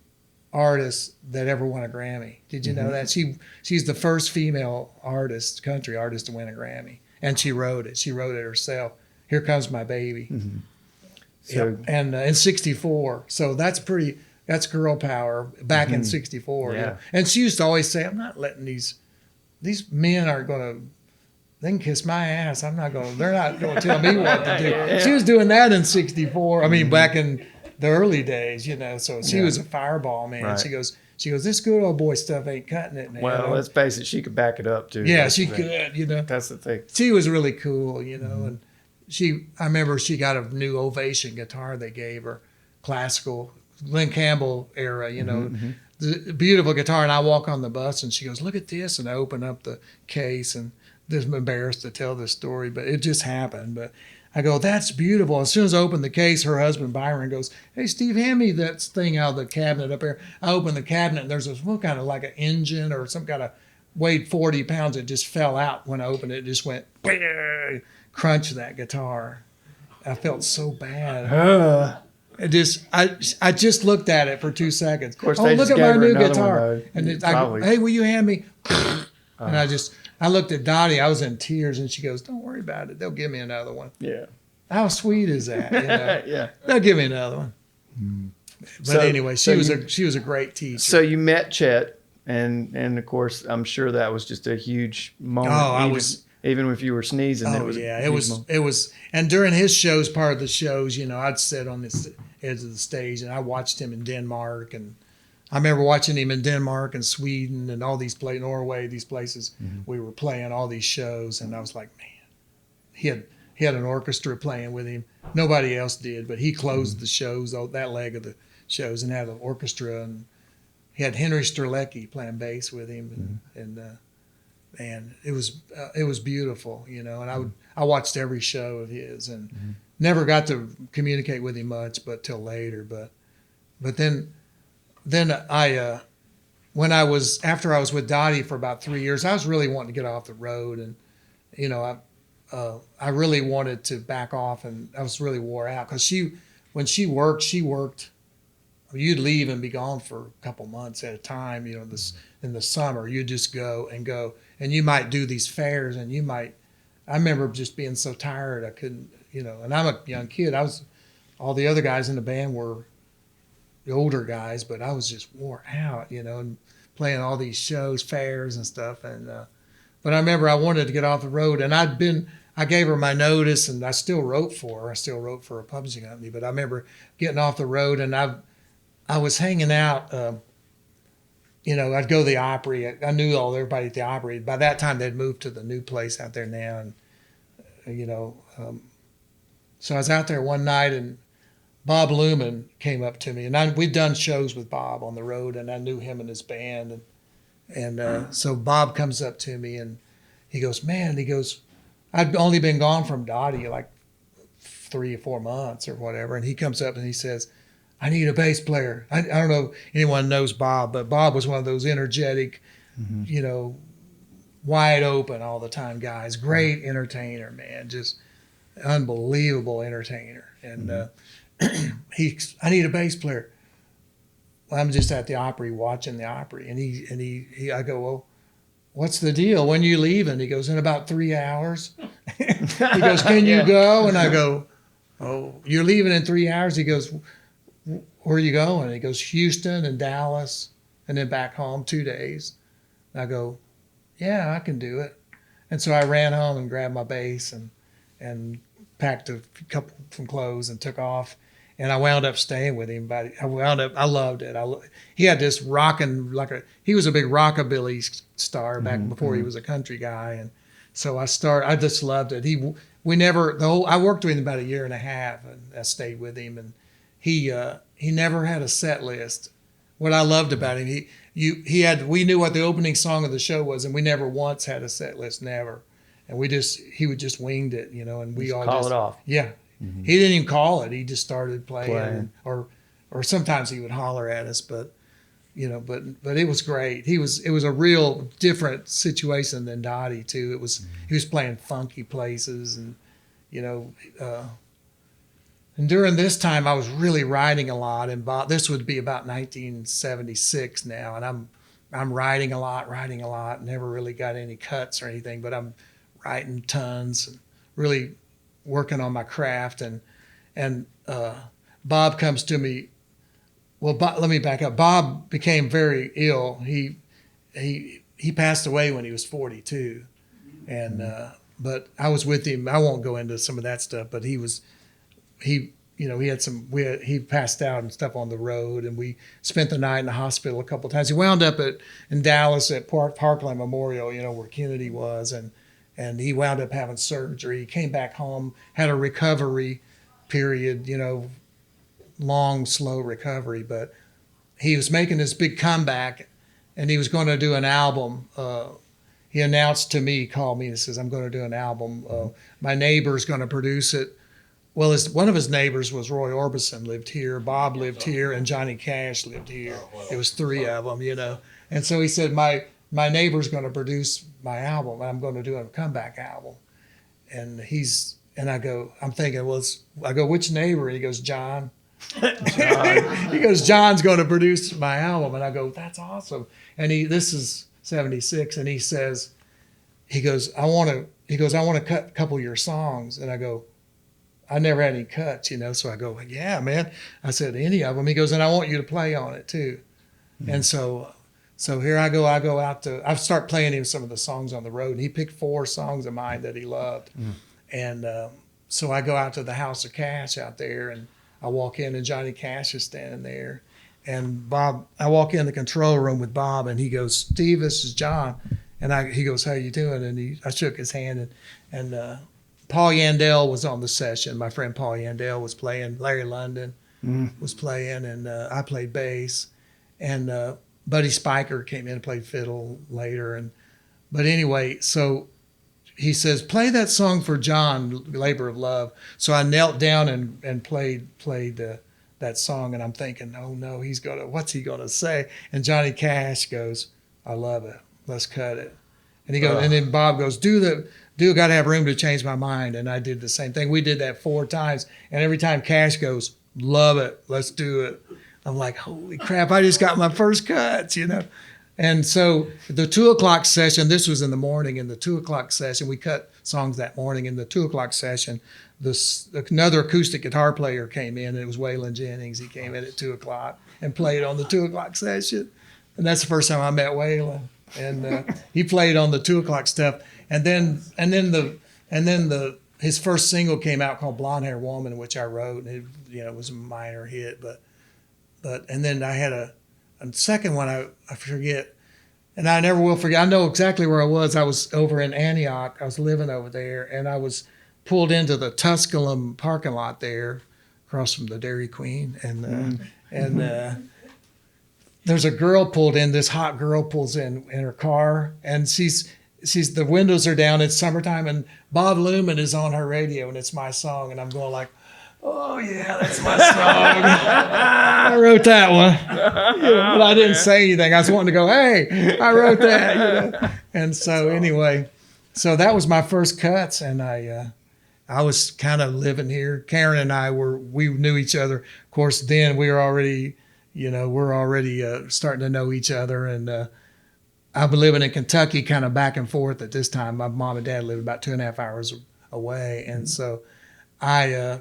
artists that ever won a Grammy. Did you know that? She's the first female artist, country artist, to win a Grammy. And she wrote it. She wrote it herself. Here Comes My Baby. So Yep. And in 64. So that's girl power back in 64. Yeah. You know? And she used to always say, I'm not letting these men are going to, they can kiss my ass. They're not going to tell me what to do. She was doing that in 64. I mean, back in the early days, you know, so she was a fireball, man. Right. She goes, this good old boy stuff ain't cutting it, man. well, let's face it, she could back it up too. yeah, That's she the thing. could, you know. That's the thing. She was really cool, you know, and I remember she got a new Ovation guitar they gave her, classical, Glenn Campbell era, you know, the beautiful guitar. And I walk on the bus and she goes, look at this. And I open up the case and I'm embarrassed to tell this story, but it just happened. But I go, that's beautiful. As soon as I open the case, her husband Byron goes, hey, Steve, hand me that thing out of the cabinet up there. I open the cabinet and there's this one kind of like an engine or some kind of weighed 40 pounds. It just fell out when I opened it. It just went, crunch that guitar. I felt so bad. I just looked at it for 2 seconds. Of course, oh, they look just at my gave her new another guitar. one, though. And I go, Probably. hey, will you hand me? And I looked at Dottie. I was in tears, and she goes, don't worry about it. They'll give me another one. Yeah. How sweet is that? You know? Yeah. They'll give me another one. But So- anyway, so she was a great teacher. So you met Chet, and of course, I'm sure that was just a huge moment. Oh, even if you were sneezing. Oh, it was. And during his shows, part of the shows, you know, I'd sit on this edge of the stage and I watched him in Denmark, and I remember watching him in Denmark and Sweden and all these places, Norway, these places. We were playing all these shows, and I was like, man, he had an orchestra playing with him. Nobody else did, but he closed the shows, that leg of the shows, and had an orchestra, and he had Henry Strzelecki playing bass with him, and it was beautiful, you know. And I watched every show of his, and never got to communicate with him much, but till later. But then I after I was with Dottie for about 3 years, I was really wanting to get off the road, and you know I really wanted to back off, and I was really wore out because when she worked. You'd leave and be gone for a couple months at a time, you know, in the summer. You'd just go, and you might do these fairs, and I remember just being so tired I couldn't, you know, and I'm a young kid. All the other guys in the band were the older guys, but I was just wore out, you know, and playing all these shows, fairs and stuff. And, but I remember I wanted to get off the road, and I gave her my notice, and I still wrote for her. I still wrote for a publishing company, but I remember getting off the road, and I was hanging out, you know, I'd go to the Opry. I knew everybody at the Opry. By that time, they'd moved to the new place out there now. And, you know, so I was out there one night, and Bob Luman came up to me. And we'd done shows with Bob on the road, and I knew him and his band. And so Bob comes up to me, and he goes, I'd only been gone from Dottie like 3 or 4 months or whatever. And he comes up and he says, I need a bass player. I don't know if anyone knows Bob, but Bob was one of those energetic, you know, wide open all the time guys. Great entertainer, man. Just unbelievable entertainer. And I need a bass player. Well, I'm just at the Opry watching the Opry. And I go, well, what's the deal? When you leaving? He goes, in about 3 hours. He goes, can you go? And I go, oh, you're leaving in 3 hours? He goes, where are you going? He goes, Houston and Dallas, and then back home 2 days. And I go, yeah, I can do it. And so I ran home and grabbed my bass and packed a couple some clothes and took off. And I wound up staying with him. But I loved it. He had this rocking, he was a big rockabilly star back before he was a country guy. And so I just loved it. I worked with him about 1.5 years, and I stayed with him. And he never had a set list. What I loved about him, we knew what the opening song of the show was, and we never once had a set list, never. And he would just winged it, you know, and we all call it off. Yeah. He didn't even call it. He just started playing. Or sometimes he would holler at us, but you know, but it was great. It was a real different situation than Dottie too. He was playing funky places, and you know, And during this time, I was really writing a lot. And this would be about 1976 now, and I'm writing a lot. Never really got any cuts or anything, but I'm writing tons and really working on my craft. And Bob comes to me. Well, let me back up. Bob became very ill. He passed away when he was 42, and but I was with him. I won't go into some of that stuff, but he passed out and stuff on the road, and we spent the night in the hospital a couple of times. He wound up in Dallas at Parkland Memorial, where Kennedy was, and he wound up having surgery. He came back home, had a recovery period, long, slow recovery, but he was making this big comeback, and he was going to do an album. He announced to me, he called me and says, I'm going to do an album. My neighbor's going to produce it. Well, one of his neighbors was Roy Orbison, lived here. Bob lived here, and Johnny Cash lived here. It was three of them, And so he said, my neighbor's going to produce my album, and I'm going to do a comeback album. And I go, I'm thinking, I go, which neighbor? And he goes, John. He goes, John's going to produce my album. And I go, that's awesome. And this is 76, and he goes, I want to cut a couple of your songs. And I go, I never had any cuts, so I go, yeah, man. I said, any of them. He goes, and I want you to play on it too. Mm-hmm. And so here I go out I start playing him some of the songs on the road, and he picked 4 songs of mine that he loved. Mm. And so I go out to the House of Cash out there, and I walk in, and Johnny Cash is standing there. And Bob, I walk in the control room with Bob, and he goes, Steve, this is John. And he goes, how you doing? And I shook his hand, and Paul Yandell was on the session. My friend Paul Yandell was playing. Larry London was playing, and I played bass. And Buddy Spiker came in and played fiddle later. But anyway, so he says, play that song for John, Labor of Love. So I knelt down and played that song, and I'm thinking, oh no, what's he gonna say? And Johnny Cash goes, I love it. Let's cut it. And he goes, and then Bob goes, got to have room to change my mind. And I did the same thing. We did that 4 times. And every time Cash goes, love it, let's do it. I'm like, holy crap, I just got my first cuts, And so the 2 o'clock session, this was in the morning, in the 2 o'clock session, we cut songs that morning. In the 2 o'clock session, another acoustic guitar player came in, and it was Waylon Jennings. He came in at 2 o'clock and played on the 2 o'clock session. And that's the first time I met Waylon. And he played on the 2 o'clock stuff. And then his first single came out called Blonde Hair Woman, which I wrote, and it was a minor hit, but and then I had a second one I forget, and I never will forget. I know exactly where I was. I was over in Antioch. I was living over there, and I was pulled into the Tusculum parking lot there, across from the Dairy Queen, and there's a girl pulled in. This hot girl pulls in her car, and she's the windows are down. It's summertime, and Bob Luman is on her radio, and it's my song, and I'm going like, oh yeah, that's my song. I wrote that one, but I didn't say anything. I was wanting to go, hey, I wrote that, And so anyway, so that was my first cuts, and I was kind of living here. Karen and we knew each other. Of course, then we were already. We're already starting to know each other, and I've been living in Kentucky kind of back and forth at this time. My mom and dad lived about 2.5 hours away, and so I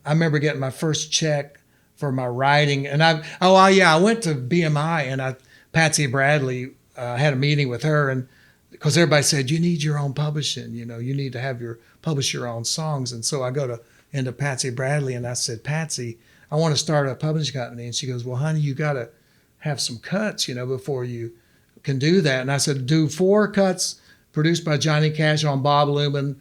remember getting my first check for my writing, and I went to BMI, and Patsy Bradley had a meeting with her, and because everybody said you need your own publishing, you need to publish your own songs, and so I go into Patsy Bradley, and I said, Patsy, I want to start a publishing company. And she goes, well, honey, you got to have some cuts, before you can do that. And I said, do 4 cuts produced by Johnny Cash on Bob Luman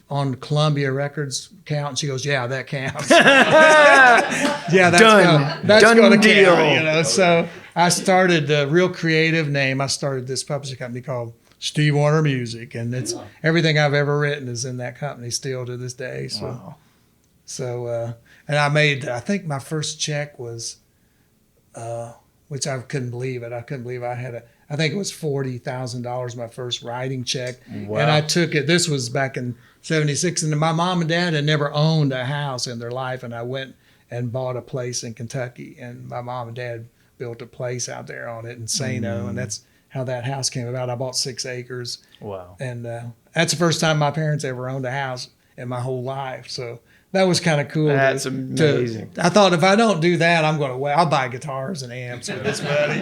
on Columbia Records count? And she goes, yeah, that counts. Yeah, that's going to count, So I started the real creative name. I started this publishing company called Steve Warner Music. And it's everything I've ever written is in that company still to this day. So, wow. So, and I think my first check was which I couldn't believe it. I couldn't believe I think it was $40,000, my first writing check. Wow. And I took it. This was back in 76. And my mom and dad had never owned a house in their life. And I went and bought a place in Kentucky. And my mom and dad built a place out there on it in Sano. And that's how that house came about. I bought 6 acres. Wow. And that's the first time my parents ever owned a house in my whole life. So that was kind of cool. That's amazing. I thought if I don't do that, I'll buy guitars and amps with this money.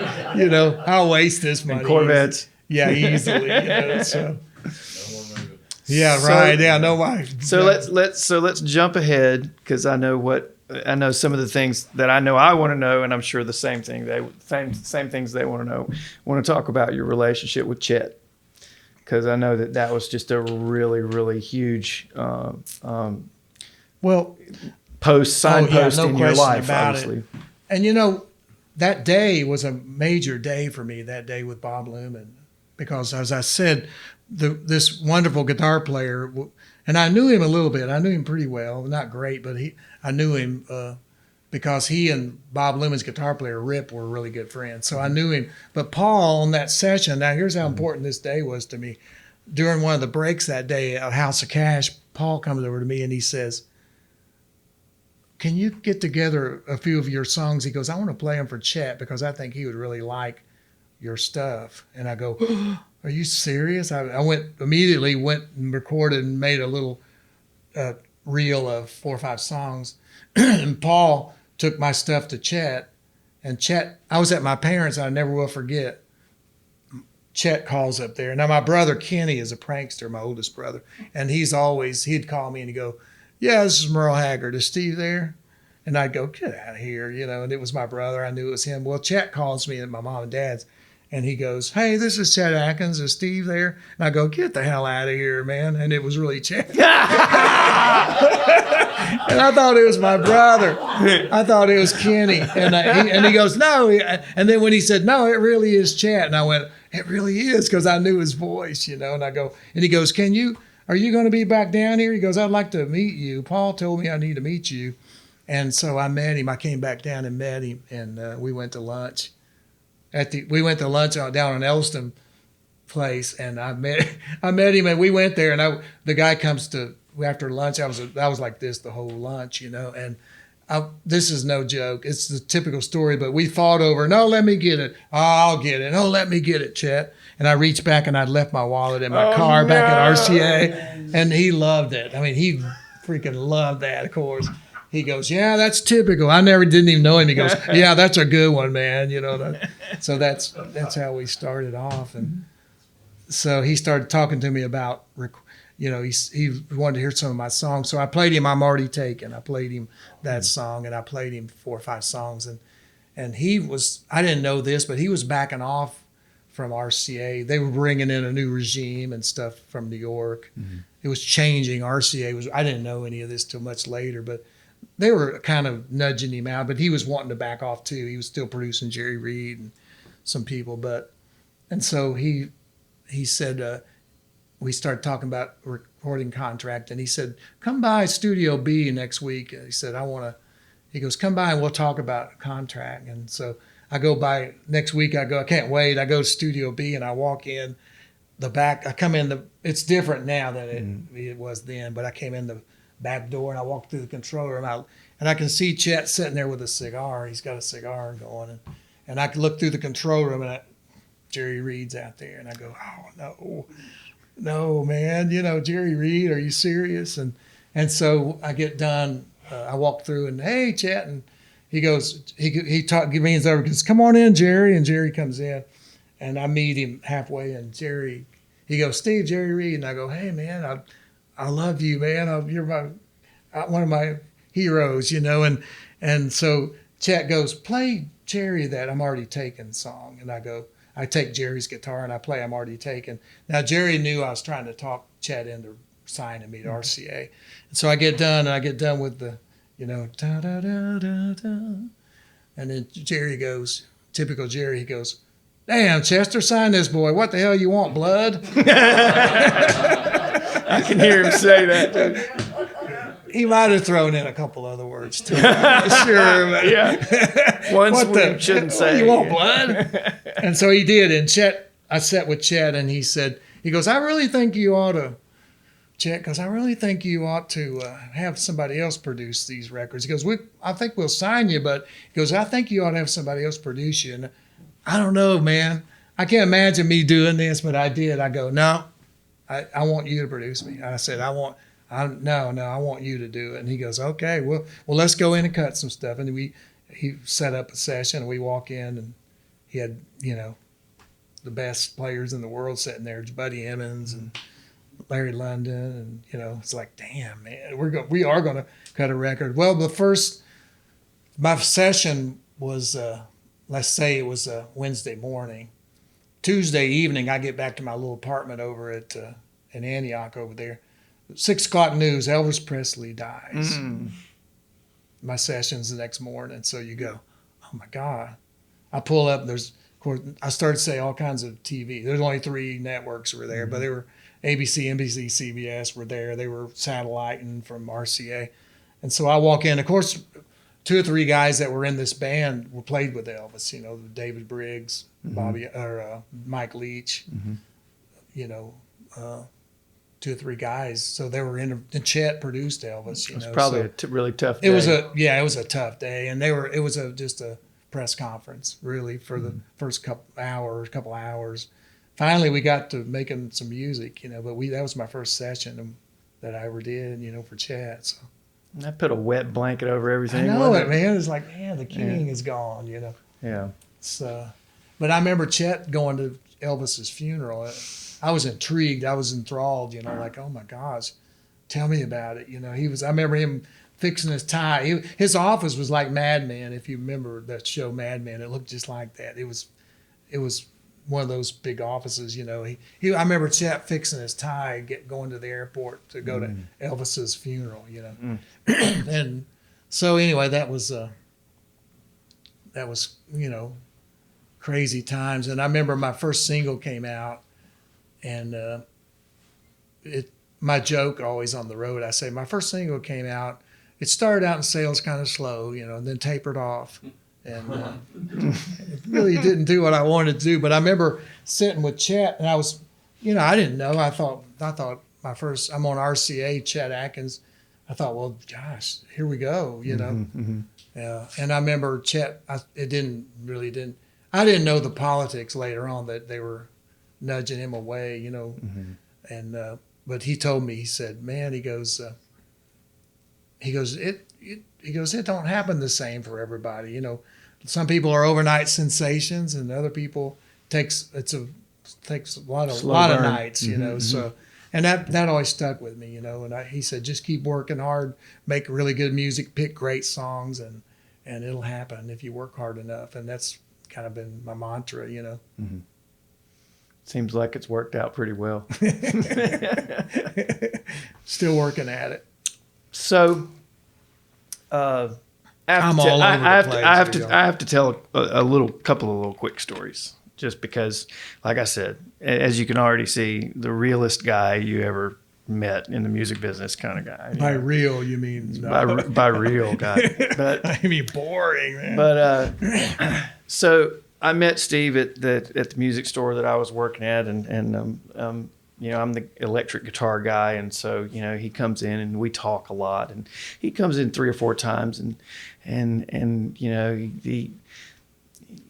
I'll waste this money. And Corvettes. Easily. So. Yeah, right. Yeah, no way. So let's jump ahead, because I know some of the things that I know I want to know, and I'm sure the same things they want to know. Want to talk about your relationship with Chet, because I know that was just a really, really huge signpost in your life, obviously. And that day was a major day for me, that day with Bob Luman, because as I said, this wonderful guitar player, and I knew him a little bit. I knew him pretty well, not great, but I knew him because he and Bob Luman's guitar player, Rip, were really good friends. So I knew him. But Paul, on that session, now here's how important this day was to me. During one of the breaks that day at House of Cash, Paul comes over to me and he says, "Can you get together a few of your songs?" He goes, "I want to play them for Chet because I think he would really like your stuff." And I go, "Are you serious?" I immediately went and recorded and made a little reel of 4 or 5 songs. And Paul took my stuff to Chet. And Chet, I was at my parents', I never will forget. Chet calls up there. Now, my brother Kenny is a prankster, my oldest brother. And he'd call me and he'd go, "Yeah, this is Merle Haggard. Is Steve there?" And I'd go, "Get out of here," and it was my brother. I knew it was him. Well, Chet calls me at my mom and dad's, and he goes, "Hey, this is Chet Atkins. Is Steve there?" And I go, "Get the hell out of here, man." And it was really Chet. And I thought it was my brother. I thought it was Kenny. And he goes, "No." And then when he said, "No, it really is Chet," and I went, "It really is," because I knew his voice, And I go, and he goes, "Are you going to be back down here?" He goes, "I'd like to meet you. Paul told me I need to meet you." And so I met him. I came back down and met him, and we went to lunch. We went to lunch down in Elston Place, and I met him, and we went there. And the guy comes to after lunch. I was like this the whole lunch, And this is no joke. It's the typical story, but we fought over. "No, let me get it. Oh, I'll get it. Oh, let me get it, Chet." And I reached back and I'd left my wallet in my car back at RCA, and he loved it. I mean, he freaking loved that, of course. He goes, "Yeah, that's typical." I didn't even know him. He goes, "Yeah, that's a good one, man." So that's how we started off. And so he started talking to me about, he wanted to hear some of my songs. So I played him "I'm Already Taken." I played him that song, and I played him 4 or 5 songs. And he was, I didn't know this, but he was backing off from RCA. They were bringing in a new regime and stuff from New York. Mm-hmm. It was changing. I didn't know any of this till much later, but they were kind of nudging him out, but he was wanting to back off too. He was still producing Jerry Reed and some people, and so he said, we started talking about recording contract, and he said, "Come by Studio B next week." He said, he goes, "Come by and we'll talk about contract." And so I go by next week. I can't wait. I go to Studio B and I walk in the back. I come in it's different now than it was then, but I came in the back door and I walked through the control room and I can see Chet sitting there with a cigar. He's got a cigar going, and I can look through the control room and Jerry Reed's out there, and I go, "Oh no, man, Jerry Reed, are you serious?" And so I get done. I walk through and, "Hey, Chet," and he goes, he leans over and goes, "Come on in, Jerry." And Jerry comes in, and I meet him halfway, and he goes, "Steve, Jerry Reed." And I go, "Hey, man, I love you, man. You're one of my heroes, And so Chet goes, "Play Jerry that "I'm Already Taken" song." And I take Jerry's guitar and I play "I'm Already Taken." Now, Jerry knew I was trying to talk Chet into signing me to RCA. And so I get done with the, da da da da da. And then Jerry goes, typical Jerry, he goes, "Damn, Chester, sign this boy. What the hell you want, blood?" I can hear him say that. He might have thrown in a couple other words too. I'm sure. But Yeah. Ones What we the- shouldn't say. You want blood? And so he did. And Chet, I sat with Chet, and he goes, I really think you ought to, Chet goes, I really think you ought to have somebody else produce these records. He goes, I think we'll sign you, but he goes, I think you ought to have somebody else produce you. And I don't know, man. I can't imagine me doing this, but I did. I go, no, I want you to produce me. I said, I want you to do it. And he goes, okay, well, let's go in and cut some stuff. And he set up a session, and we walk in, and he had, the best players in the world sitting there, Buddy Emmons and Larry London, and it's like, damn, man, we are gonna cut a record. Well, my session was, let's say it was a Wednesday morning. Tuesday evening, I get back to my little apartment over at in Antioch over there. 6 o'clock news: Elvis Presley dies. Mm. My session's the next morning, so you go, oh my God. I pull up. Of course, I started to say all kinds of TV. There's only 3 networks were there, but they were ABC, NBC, CBS were there. They were satelliting from RCA. And so I walk in. Of course, 2 or 3 guys that were in this band were played with Elvis. David Briggs, Mike Leach. Mm-hmm. 2 or 3 guys. So they were in. And Chet produced Elvis. It was probably a really tough day. It was a tough day, and it was just a press conference really for the first couple hours. Finally, we got to making some music, but that was my first session that I ever did, for Chet. So I put a wet blanket over everything. I know it, man. It's like, man, the king is gone, Yeah. So, but I remember Chet going to Elvis's funeral. I was intrigued. I was enthralled, like, oh my gosh, tell me about it. I remember him fixing his tie. His office was like Mad Men. If you remember that show Mad Men, it looked just like that. It was one of those big offices, I remember Chet fixing his tie, going to the airport to go to Elvis's funeral, And so anyway, that was crazy times. And I remember my first single came out, and my joke always on the road, I say my first single came out. It started out in sales kind of slow, and then tapered off. And it really didn't do what I wanted to do. But I remember sitting with Chet, and I was, I didn't know. I thought I'm on RCA, Chet Atkins. I thought, well, gosh, here we go, Mm-hmm. Yeah. And I remember Chet, I didn't know the politics later on that they were nudging him away, Mm-hmm. And, but he told me, he said, man, he goes, it don't happen the same for everybody. Some people are overnight sensations, and other people takes a lot of nights, Mm-hmm. So, and that always stuck with me, And he said, just keep working hard, make really good music, pick great songs, and it'll happen if you work hard enough. And that's kind of been my mantra, Mm-hmm. Seems like it's worked out pretty well. Still working at it. So, I have to tell a couple of little quick stories, just because, like I said, as you can already see, the realest guy you ever met in the music business kind of guy. By real, you mean? No. By real guy. But I mean boring, man. But so I met Steve at the music store that I was working at, and I'm the electric guitar guy, and so he comes in and we talk a lot, and he comes in 3 or 4 times, and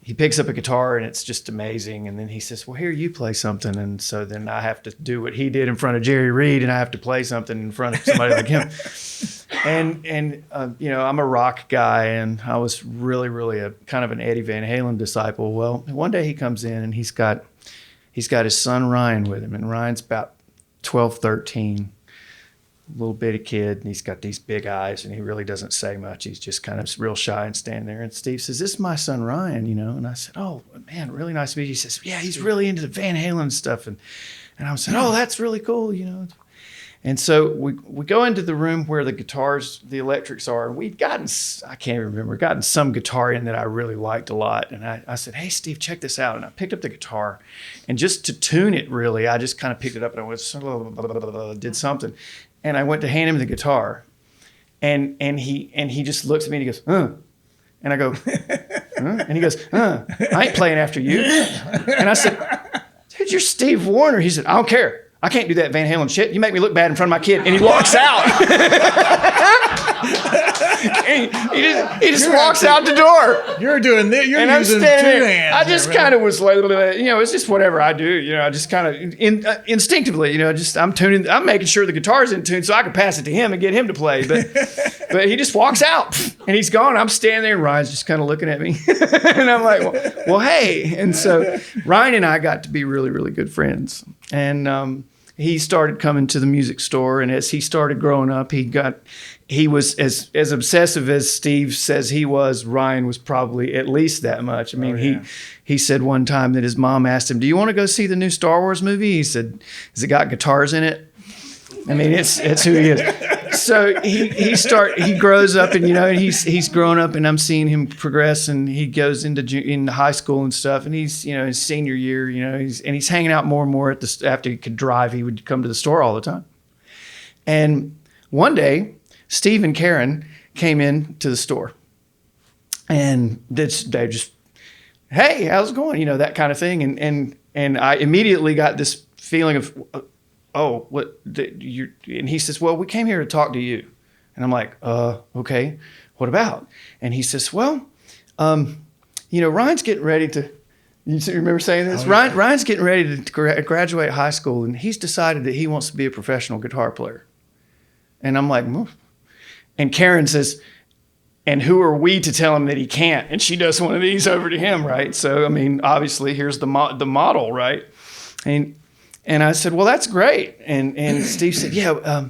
he picks up a guitar and it's just amazing, and then he says, well, here, you play something, and so then I have to do what he did in front of Jerry Reed, and I have to play something in front of somebody like him. And I'm a rock guy, and I was really, really a kind of an Eddie Van Halen disciple. Well, one day he comes in and he's got his son Ryan with him, and Ryan's about 12, 13, little bitty kid, and he's got these big eyes, and he really doesn't say much. He's just kind of real shy and standing there. And Steve says, "This is my son Ryan," And I said, "Oh man, really nice to meet you." He says, "Yeah, he's really into the Van Halen stuff," and I said, "Oh, that's really cool," And so we go into the room where the guitars, the electrics are, and we'd gotten some guitar in that I really liked a lot. And I said, "Hey, Steve, check this out." And I picked up the guitar, and just to tune it, really, I just kind of picked it up and I did something. And I went to hand him the guitar, And he just looks at me and he goes, and I go, and he goes, I ain't playing after you. And I said, dude, you're Steve Wariner. He said, I don't care. I can't do that Van Halen shit. You make me look bad in front of my kid. And he walks out. he just walks out the door. You're doing this. You're And I'm using standing two there. hands. I just kind of was like, it's just whatever I do. I just kind of instinctively, I'm making sure the guitar's in tune so I can pass it to him and get him to play. But he just walks out and he's gone. I'm standing there and Ryan's just kind of looking at me. And I'm like, well, hey. And so Ryan and I got to be really, really good friends. And he started coming to the music store, and as he started growing up, he was as obsessive as Steve says he was. Ryan was probably at least that much. I mean, he said one time that his mom asked him, "Do you want to go see the new Star Wars movie?" He said, "Has it got guitars in it?" I mean, it's who he is. So he grows up, and and he's growing up, and I'm seeing him progress, and he goes into high school and stuff, and he's his senior year, he's hanging out more and more after he could drive. He would come to the store all the time. And one day, Steve and Karen came in to the store, and they just, hey, how's it going? That kind of thing, and I immediately got this feeling of, oh, what? And he says, well, we came here to talk to you. And I'm like, okay, what about? And he says, well, Ryan's getting ready to, you remember saying this? Oh, yeah. Ryan's getting ready to graduate high school, and he's decided that he wants to be a professional guitar player. And I'm like, and Karen says, and who are we to tell him that he can't? And she does one of these over to him, right? So, I mean, obviously, here's the model, right? And I said, well, that's great. And Steve said, yeah,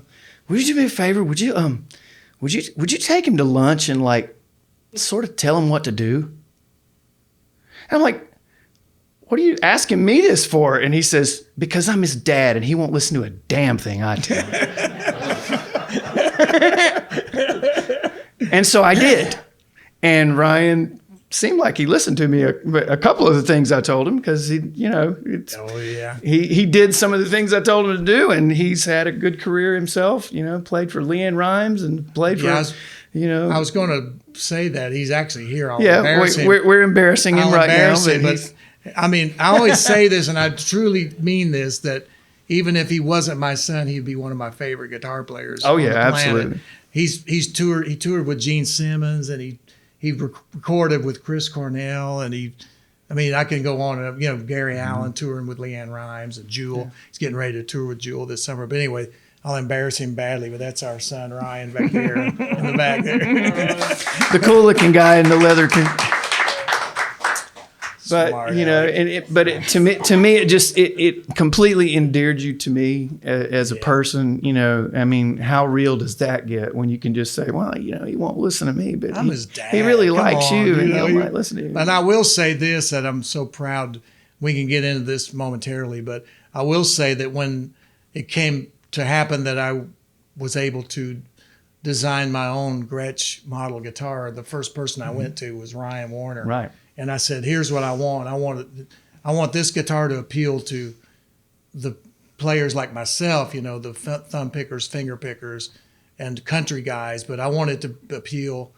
would you do me a favor? Would you take him to lunch and sort of tell him what to do? And I'm like, what are you asking me this for? And he says, because I'm his dad and he won't listen to a damn thing I tell him. And so I did. And Ryan seemed like he listened to me a couple of the things I told him, because he did some of the things I told him to do, and he's had a good career himself. Played for Leanne Rimes and played for. I was going to say that he's actually here. We're embarrassing him right now. But I mean, I always say this, and I truly mean this, that even if he wasn't my son, he'd be one of my favorite guitar players. Oh yeah, absolutely. He toured with Gene Simmons, and he recorded with Chris Cornell, and I can go on. And Gary Allen touring with Leanne Rimes and Jewel. Yeah. He's getting ready to tour with Jewel this summer. But anyway, I'll embarrass him badly, but that's our son Ryan back there in the back there. The cool looking guy in the leather. But Smart, to me, it completely endeared you to me as a person. I mean, how real does that get when you can just say, well, he won't listen to me, but I'm his dad. He really likes you, and he might you listen to you. And I will say this, that I'm so proud. We can get into this momentarily, but I will say that when it came to happen that I was able to design my own Gretsch model guitar, the first person I went to was Ryan Wariner. Right. And I said, here's what I want. I want this guitar to appeal to the players like myself, the thumb pickers, finger pickers, and country guys. But I want it to appeal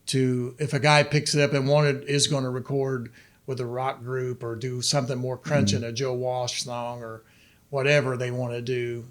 to, if a guy picks it up and is going to record with a rock group or do something more crunching, a Joe Walsh song or whatever they want to do.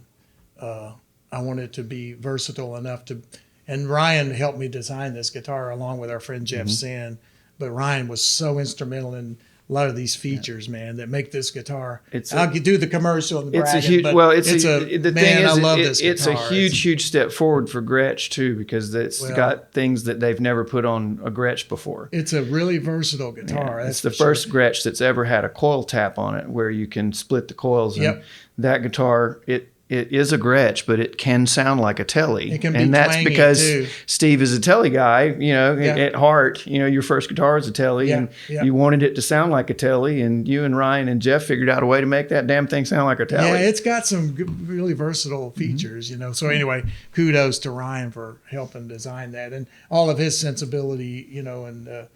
I want it to be versatile enough to. And Ryan helped me design this guitar along with our friend Jeff Sin. But Ryan was so instrumental in a lot of these features, man, that make this guitar. I'll do the commercial and the bragging, I love this guitar. It's a huge step forward for Gretsch too, because it's got things that they've never put on a Gretsch before. It's a really versatile guitar. It's the first Gretsch that's ever had a coil tap on it, where you can split the coils. And that guitar, it is a Gretsch, but it can sound like a Tele. It can be and that's because too. Steve is a Tele guy, at heart. Your first guitar is a Tele, and you wanted it to sound like a Tele, and you and Ryan and Jeff figured out a way to make that damn thing sound like a Tele. Yeah, it's got some really versatile features, So anyway, kudos to Ryan for helping design that, and all of his sensibility, and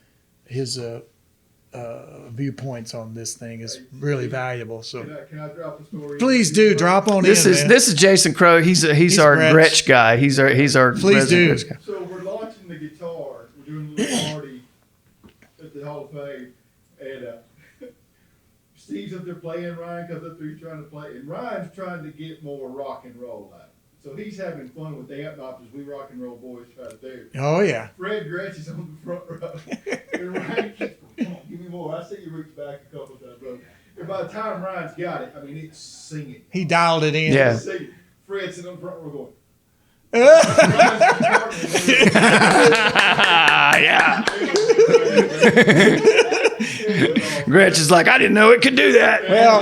his viewpoints on this thing is really valuable. So Can I drop a story? please do drop on This in, is man. this is Jason Crow. He's our Gretsch. Gretsch guy. He's our Please do. resident Gretsch guy. So we're launching the guitar. We're doing a little party at the Hall of Fame, and Steve's up there playing. Ryan comes up there, he's trying to play, and Ryan's trying to get more rock and roll out. So he's having fun with the amp knobs. We rock and roll boys right there. Oh yeah. Fred Gretsch is on the front row, and Ryan keeps, come on, give me more. I see you reach back a couple times, bro. And by the time Ryan's got it, I mean, it's singing. He dialed it in. Yeah. It's singing. Fred's sitting on the front row going. Yeah. Gretsch is like, I didn't know it could do that. Well,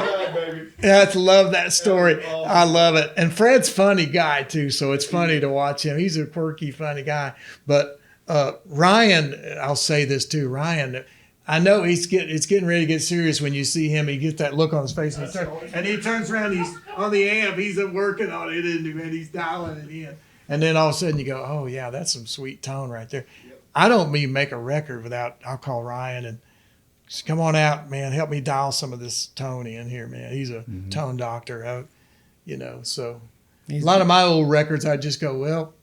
yeah, I love that story. I love it. And Fred's funny guy too, so it's funny to watch him. He's a quirky, funny guy. But Ryan, I'll say this too. Ryan, I know it's getting ready to get serious when you see him. He gets that look on his face, and he turns around. He's on the amp. He's working on it, isn't he, man? He's dialing it in. And then all of a sudden you go, oh yeah, that's some sweet tone right there. I don't mean make a record without. I'll call Ryan and. Come on out, man. Help me dial some of this tone in here, man. He's a tone doctor, so a lot of my old records, I just go, well,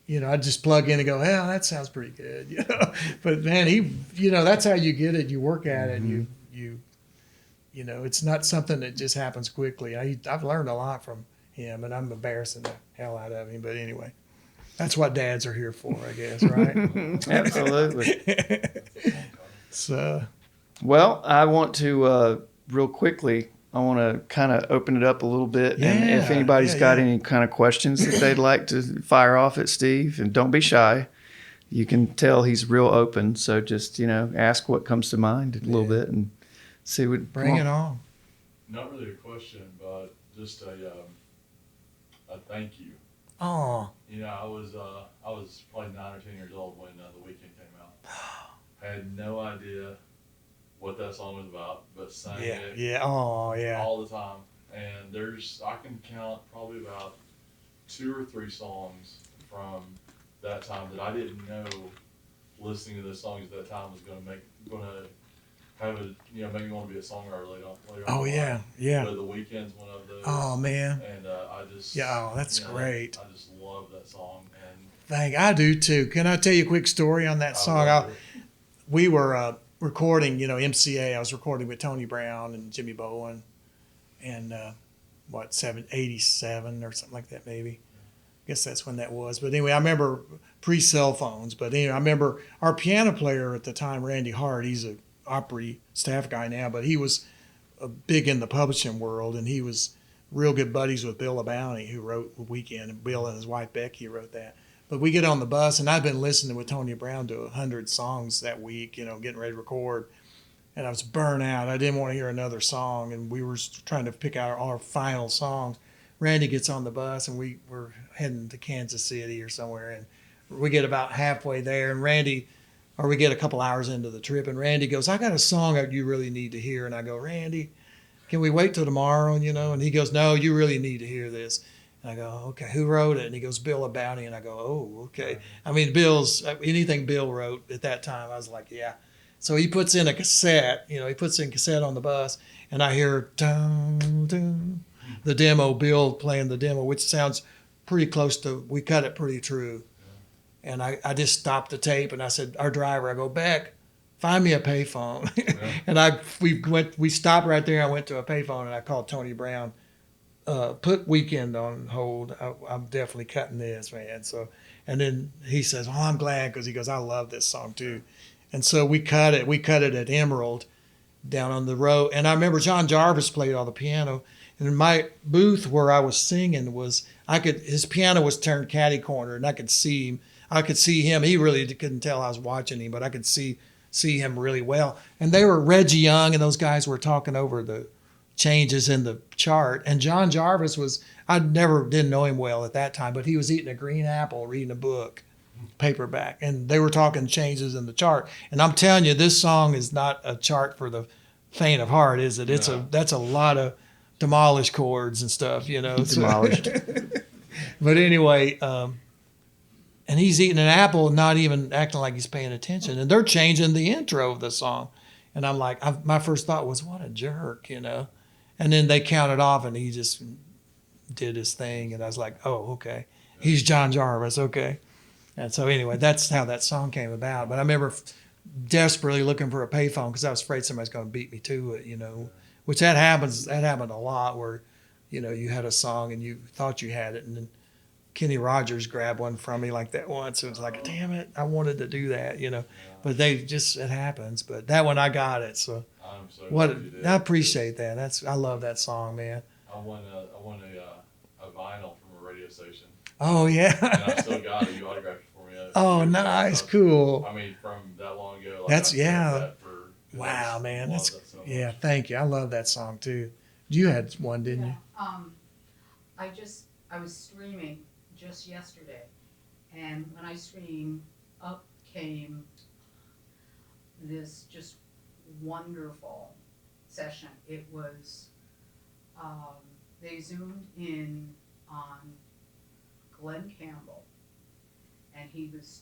I just plug in and go, well, that sounds pretty good, But man, that's how you get it. You work at it. And you it's not something that just happens quickly. I've learned a lot from him, and I'm embarrassing the hell out of him. But anyway, that's what dads are here for, I guess, right? Absolutely. So. Well, I want to real quickly. I want to kind of open it up a little bit, and if anybody's got any kind of questions that they'd like to fire off at Steve, and don't be shy. You can tell he's real open, so just ask what comes to mind a little bit and see what. Bring it on. Not really a question, but just a thank you. Oh. I was probably 9 or 10 years old when The Weeknd came out. I had no idea what that song was about, but sang it all the time. And I can count probably about 2 or 3 songs from that time that I didn't know listening to the songs at that time was gonna have make me want to be a songwriter later on. Oh yeah. But The Weeknd's one of those. Oh man. And I just that's great. I just love that song. And I do too. Can I tell you a quick story on that song? We were recording, MCA. I was recording with Tony Brown and Jimmy Bowen, and 87 or something like that, maybe. I guess that's when that was. But anyway, I remember pre-cell phones. But anyway, I remember our piano player at the time, Randy Hart. He's a Opry staff guy now, but he was big in the publishing world, and he was real good buddies with Bill LaBounty, who wrote Weekend, and Bill and his wife Becky wrote that. But we get on the bus, and I've been listening with Tony Brown to 100 songs that week, getting ready to record. And I was burnt out. I didn't want to hear another song, and we were trying to pick out our final songs. Randy gets on the bus, and we were heading to Kansas City or somewhere, and we get about halfway there, and we get a couple hours into the trip, and Randy goes, I got a song that you really need to hear. And I go, Randy, can we wait till tomorrow? And he goes, no, you really need to hear this. And I go, okay, who wrote it? And he goes, Bill LaBounty. And I go, oh, okay. I mean, anything Bill wrote at that time, I was like, yeah. So he puts in a cassette, he puts in cassette on the bus, and I hear dun, dun, the demo, Bill playing the demo, which sounds pretty close to, we cut it pretty true. And I just stopped the tape, and I said, our driver, I go, Beck, find me a payphone. And we stopped right there. I went to a payphone, and I called Tony Brown. Put Weekend on hold. I'm definitely cutting this, man. So, and then he says, "Oh, I'm glad," because he goes, "I love this song too." And so we cut it. We cut it at Emerald, down on the road. And I remember John Jarvis played all the piano. And in my booth where I was singing his piano was turned catty corner, and I could see him. I could see him. He really couldn't tell I was watching him, but I could see him really well. And they were Reggie Young, and those guys were talking over the changes in the chart. And John Jarvis didn't know him well at that time, but he was eating a green apple, reading a book, paperback, and they were talking changes in the chart. And I'm telling you, this song is not a chart for the faint of heart, is it? That's a lot of demolished chords and stuff, Demolished. But anyway, and he's eating an apple and not even acting like he's paying attention. And they're changing the intro of the song. And I'm like, my first thought was, what a jerk, you know? And then they counted off and he just did his thing. And I was like, oh, okay. He's John Jarvis. Okay. And so anyway, that's how that song came about. But I remember desperately looking for a payphone because I was afraid somebody's going to beat me to it, you know, which that happened a lot where, you know, you had a song and you thought you had it. And then Kenny Rogers grabbed one from me like that once. It was like, damn it, I wanted to do that, you know. But it happens. But that one, I got it. So I'm so what glad you did. I appreciate that. I love that song, man. I won a vinyl from a radio station, Oh and yeah. I still got it. You autographed it for me. Oh, nice, cool. I mean, from that long ago. Like, That's- I still have yeah. that for- Wow, I man, love that's that so much. yeah. Thank you. I love that song too. You had one, didn't you? I was streaming just yesterday, and when I streamed, up came this just wonderful session. It was, they zoomed in on Glenn Campbell, and his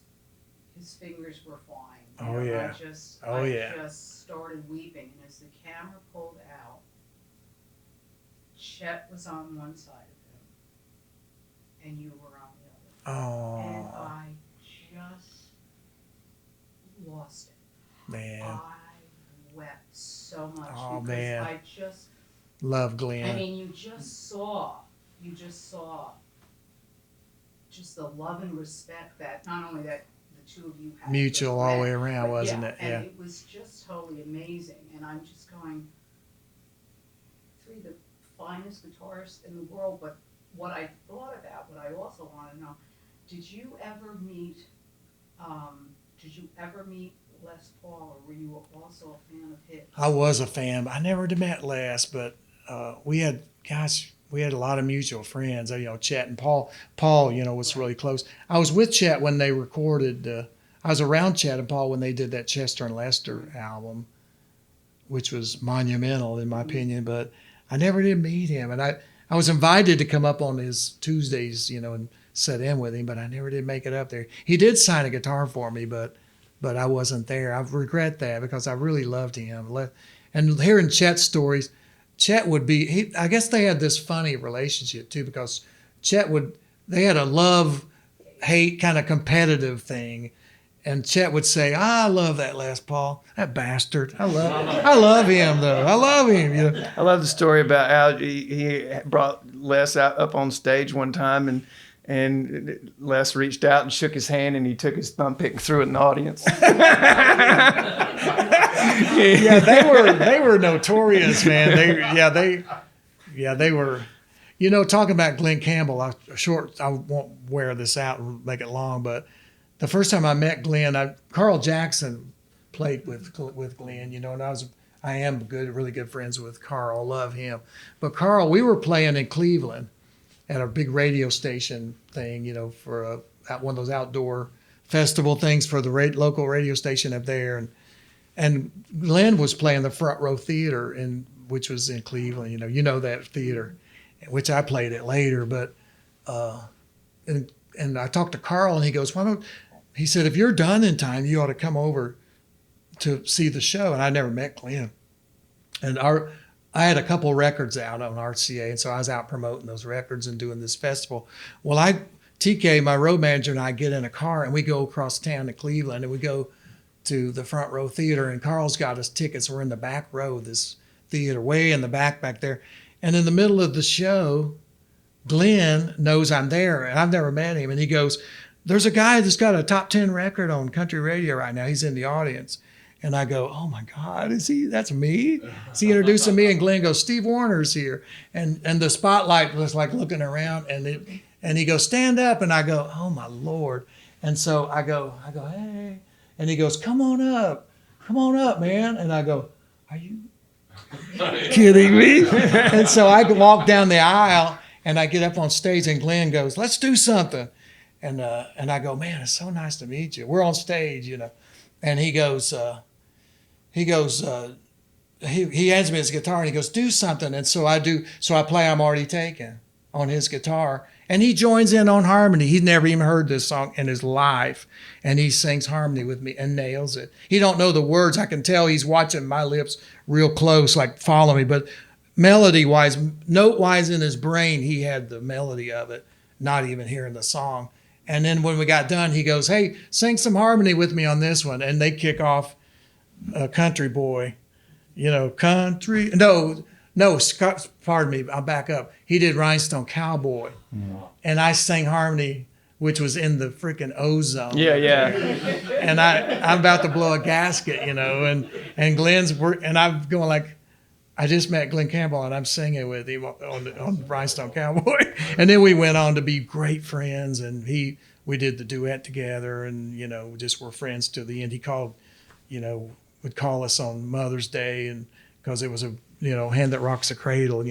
fingers were flying. Oh, yeah. I just started weeping, and as the camera pulled out, Chet was on one side of him, and you were on the other. And Oh I just lost it. man, I wept so much Oh, because man. I just, love I Glenn. mean, you just saw just the love and respect that not only that the two of you had, Mutual but all the that- way around, but wasn't it? And Yeah. it was just totally amazing, and I'm just going, three of the finest guitarists in the world. But what I thought about, what I also want to know, did you ever meet Les Paul, or were you also a fan of his? I was a fan. I never met Les, but we had a lot of mutual friends. You know, Chet and Paul. Paul, you know, was really close. I was with Chet when they recorded. I was around Chet and Paul when they did that Chester and Lester album, which was monumental in my opinion. But I never did meet him, and I was invited to come up on his Tuesdays, you know, and sit in with him, but I never did make it up there. He did sign a guitar for me, but I wasn't there. I regret that because I really loved him. And hearing Chet's stories, Chet would be, I guess they had this funny relationship too, because they had a love-hate kind of competitive thing. And Chet would say, I love that Les Paul, that bastard. I love him though. I love him. You know? I love the story about how he brought Les up on stage one time, and Les reached out and shook his hand, and he took his thumb pick and threw it in the audience. Yeah, they were notorious, man. They were. You know, talking about Glenn Campbell, I won't wear this out and make it long, but the first time I met Glenn, Carl Jackson played with Glenn, you know, and I am really good friends with Carl. Love him. But Carl, we were playing in Cleveland at a big radio station thing, you know, for one of those outdoor festival things for the local radio station up there, and Glenn was playing the Front Row Theater, which was in Cleveland. You know that theater, which I played it later. But and I talked to Carl, and he goes, he said, if you're done in time, you ought to come over to see the show. And I never met Glenn, and I had a couple records out on RCA, and so I was out promoting those records and doing this festival. Well, TK, my road manager, and I get in a car, and we go across town to Cleveland, and we go to the Front Row Theater, and Carl's got us tickets. We're in the back row of this theater, way in the back there. And in the middle of the show, Glenn knows I'm there, and I've never met him, and he goes, there's a guy that's got a top 10 record on country radio right now. He's in the audience. And I go, oh my God, that's me? Is he introducing me? And Glenn goes, Steve Warner's here. And the spotlight was like looking around, and he goes, stand up. And I go, oh my Lord. And so I go, hey. And he goes, come on up, man. And I go, are you kidding me? And so I walk down the aisle, and I get up on stage, and Glenn goes, let's do something. And I go, man, it's so nice to meet you. We're on stage, you know. And he goes, he hands me his guitar, and he goes, do something. And so I do. So I play I'm Already Taken. on his guitar, and he joins in on harmony. He's never even heard this song in his life, and he sings harmony with me and nails it. He don't know the words. I can tell he's watching my lips real close, like follow me. But melody-wise, note-wise in his brain, he had the melody of it, not even hearing the song. And then when we got done, he goes, "Hey, sing some harmony with me on this one." And they kick off Country Boy, country. No, Scott, pardon me, I'll back up. He did Rhinestone Cowboy. And I sang harmony, which was in the freaking ozone. Yeah. And I'm about to blow a gasket, and and I'm going like, I just met Glen Campbell and I'm singing with him on Rhinestone Cowboy. And then we went on to be great friends, and we did the duet together, and, just were friends to the end. He called, would call us on Mother's Day, and because it was a, Hand That Rocks the Cradle,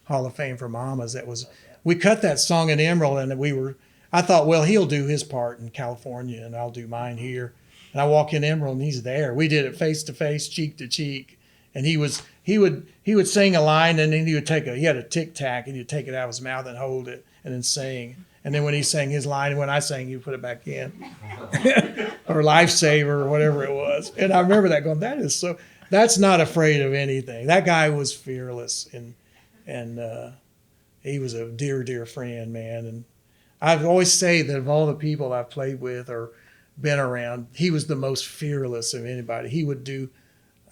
Hall of Fame for Mamas. We cut that song in Emerald, and I thought, well, he'll do his part in California and I'll do mine here. And I walk in Emerald and he's there. We did it face to face, cheek to cheek. And he would sing a line, and then he had a tic tac, and he'd take it out of his mouth and hold it and then sing. And then when he sang his line, when I sang, he'd put it back in. Or Lifesaver or whatever it was. And I remember that going, that's not afraid of anything. That guy was fearless, and he was a dear, dear friend, man. And I always say that of all the people I've played with or been around, he was the most fearless of anybody.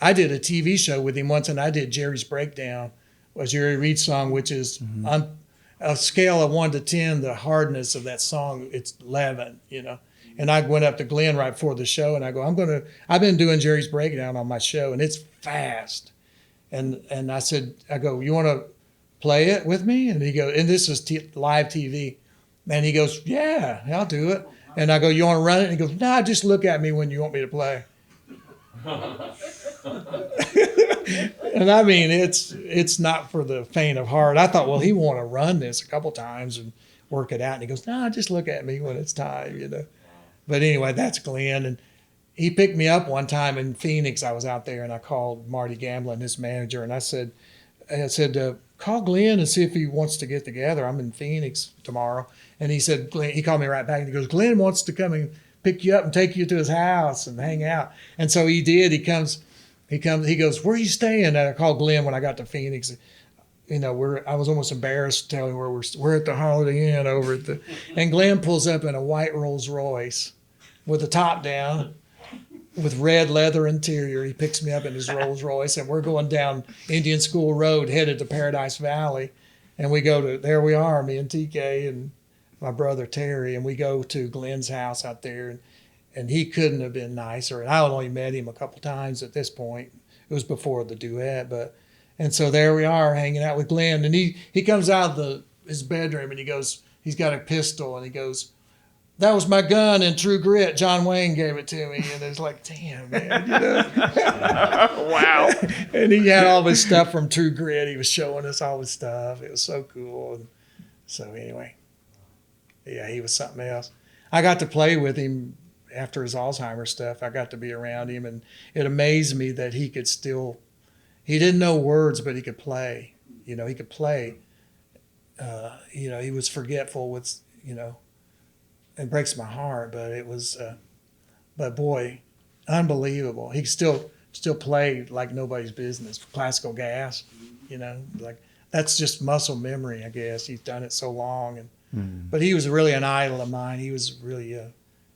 I did a TV show with him once, and I did Jerry's Breakdown, a Jerry Reed song, which is on a scale of 1 to 10, the hardness of that song, it's 11, And I went up to Glen right before the show, and I go, I've been doing Jerry's Breakdown on my show, and it's fast. And I go, you want to play it with me? And he goes, and this is live TV. And he goes, yeah, I'll do it. And I go, you want to run it? And he goes, nah, just look at me when you want me to play. And I mean, it's not for the faint of heart. I thought, well, he want to run this a couple times and work it out. And he goes, nah, just look at me when it's time, But anyway, that's Glen. And he picked me up one time in Phoenix. I was out there, and I called Marty Gamblin, his manager, and I said, call Glen and see if he wants to get together. I'm in Phoenix tomorrow. And he said, Glen, he called me right back, and he goes, Glen wants to come and pick you up and take you to his house and hang out. And so he did. He goes, where are you staying? And I called Glen when I got to Phoenix. I was almost embarrassed to tell him where we're at the Holiday Inn over at and Glen pulls up in a white Rolls Royce with the top down with red leather interior. He picks me up in his Rolls Royce, and we're going down Indian School Road headed to Paradise Valley. And there we are, me and TK and my brother Terry, and we go to Glen's house out there, and he couldn't have been nicer. And I had only met him a couple times at this point. It was before the duet, and so there we are hanging out with Glen, and he comes out of his bedroom, and he goes, he's got a pistol, and he goes, that was my gun in True Grit. John Wayne gave it to me. And it's like, damn, man. Wow. And he had all his stuff from True Grit. He was showing us all his stuff. It was so cool. And so anyway, yeah, he was something else. I got to play with him after his Alzheimer's stuff. I got to be around him, and it amazed me that he didn't know words, but he could play. He could play. He was forgetful with, it breaks my heart, but it was, but boy, unbelievable. He still play like nobody's business. Classical Gas, like that's just muscle memory, I guess. He's done it so long, but he was really an idol of mine. He was really,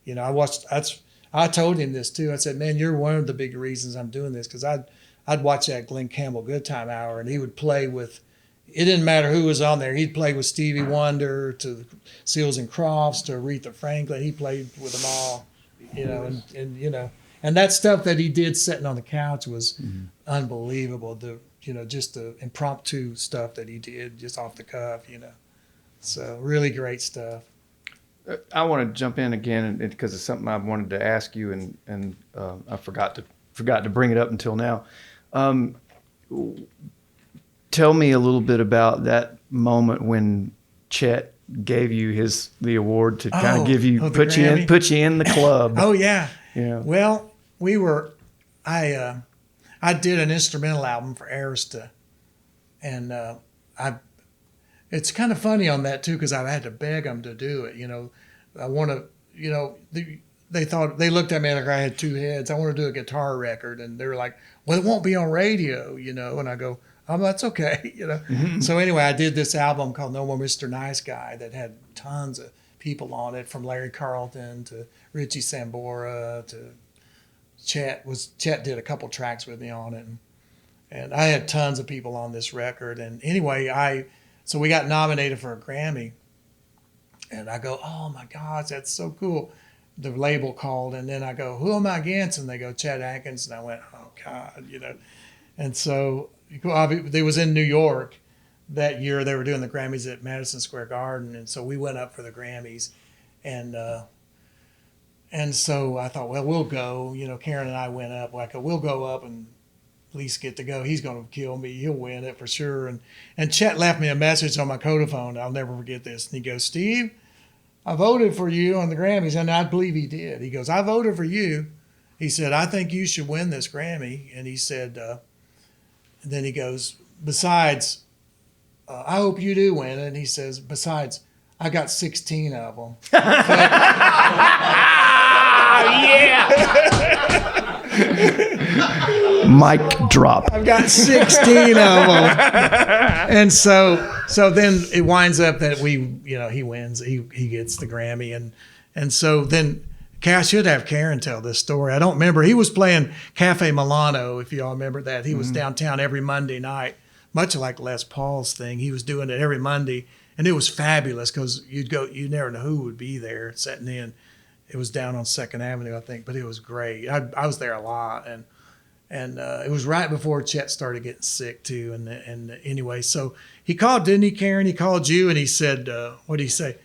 I told him this too. I said, man, you're one of the big reasons I'm doing this, because I'd watch that Glen Campbell Good Time Hour, and he would play with. It didn't matter who was on there. He'd play with Stevie Wonder to Seals and Crofts to Aretha Franklin. He played with them all, and that stuff that he did sitting on the couch was unbelievable. Just the impromptu stuff that he did just off the cuff, So really great stuff. I want to jump in again because it's something I wanted to ask you, and I forgot to bring it up until now. Tell me a little bit about that moment when Chet gave you the award to kind of put you in the club. Oh yeah. Yeah. Well, I did an instrumental album for Arista, and it it's kind of funny on that too, because I had to beg them to do it. I want to, they looked at me like I had two heads. I want to do a guitar record, and they were like, "Well, it won't be on radio," and I go, "Oh, that's okay," So anyway, I did this album called No More Mr. Nice Guy that had tons of people on it, from Larry Carlton to Richie Sambora to Chet did a couple tracks with me on it, and I had tons of people on this record. And anyway, so we got nominated for a Grammy, and I go, "Oh my gosh, that's so cool." The label called, and then I go, "Who am I against?" And they go, "Chet Atkins." And I went, "Oh God," And so they was in New York that year. They were doing the Grammys at Madison Square Garden, and so we went up for the Grammys, and so I thought, well, we'll go. Karen and I went up. We'll go up and at least get to go. He's going to kill me. He'll win it for sure. And Chet left me a message on my Codaphone. I'll never forget this. And he goes, "Steve, I voted for you on the Grammys," and I believe he did. He goes, "I voted for you." He said, "I think you should win this Grammy." And he said, and then he goes, "Besides, I hope you do win." And he says, "Besides, I got 16 of them." Mic drop. I've got 16 of them. And so then it winds up that he wins. He gets the Grammy. And so then I should have Karen tell this story. I don't remember. He was playing Cafe Milano, if you all remember that. He was downtown every Monday night, much like Les Paul's thing. He was doing it every Monday. And it was fabulous because you never know who would be there sitting in. It was down on 2nd Avenue, I think, but it was great. I was there a lot, and it was right before Chet started getting sick too. And anyway, so he called, didn't he, Karen? He called you, and he said, what did he say?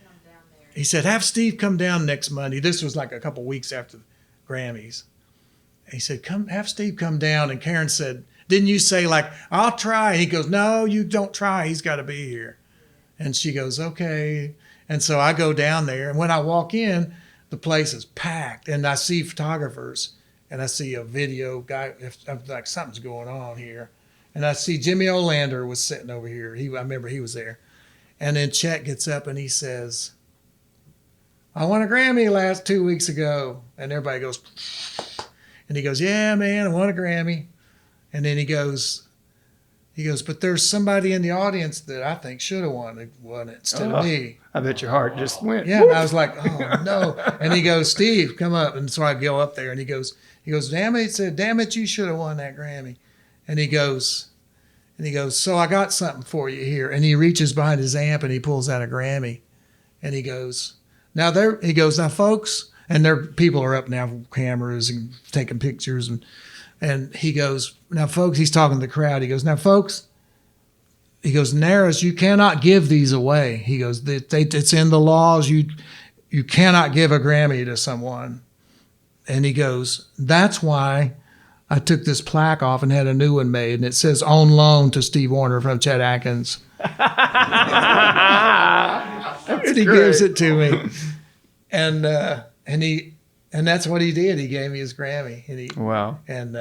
He said, "Have Steve come down next Monday." This was like a couple weeks after the Grammys. He said, have Steve come down. And Karen said, "Didn't you say I'll try?" And he goes, "No, you don't try. He's got to be here." And she goes, "Okay." And so I go down there, and when I walk in, the place is packed, and I see photographers, and I see a video guy, like something's going on here. And I see Jimmy Olander was sitting over here. I remember he was there. And then Chet gets up and he says, "I won a Grammy 2 weeks ago." And everybody goes, and he goes, "Yeah, man, I won a Grammy." And then he goes, "But there's somebody in the audience that I think should have won it instead of me." I bet your heart just went. Yeah, and I was like, "Oh no!" And he goes, "Steve, come up." And so I go up there, and he goes, "Damn it!" He said, "Damn it, you should have won that Grammy." And he goes, "So I got something for you here." And he reaches behind his amp and he pulls out a Grammy, and he goes, "Now folks," and there people are up now, cameras and taking pictures, and he goes, "Now folks," he's talking to the crowd. He goes, "Now folks." He goes, "Naras, you cannot give these away." He goes, "It's in the laws. You cannot give a Grammy to someone." And he goes, "That's why I took this plaque off and had a new one made, and it says on loan to Steve Wariner from Chet Atkins." And he gives it to me, and that's what he did. He gave me his Grammy. Wow. And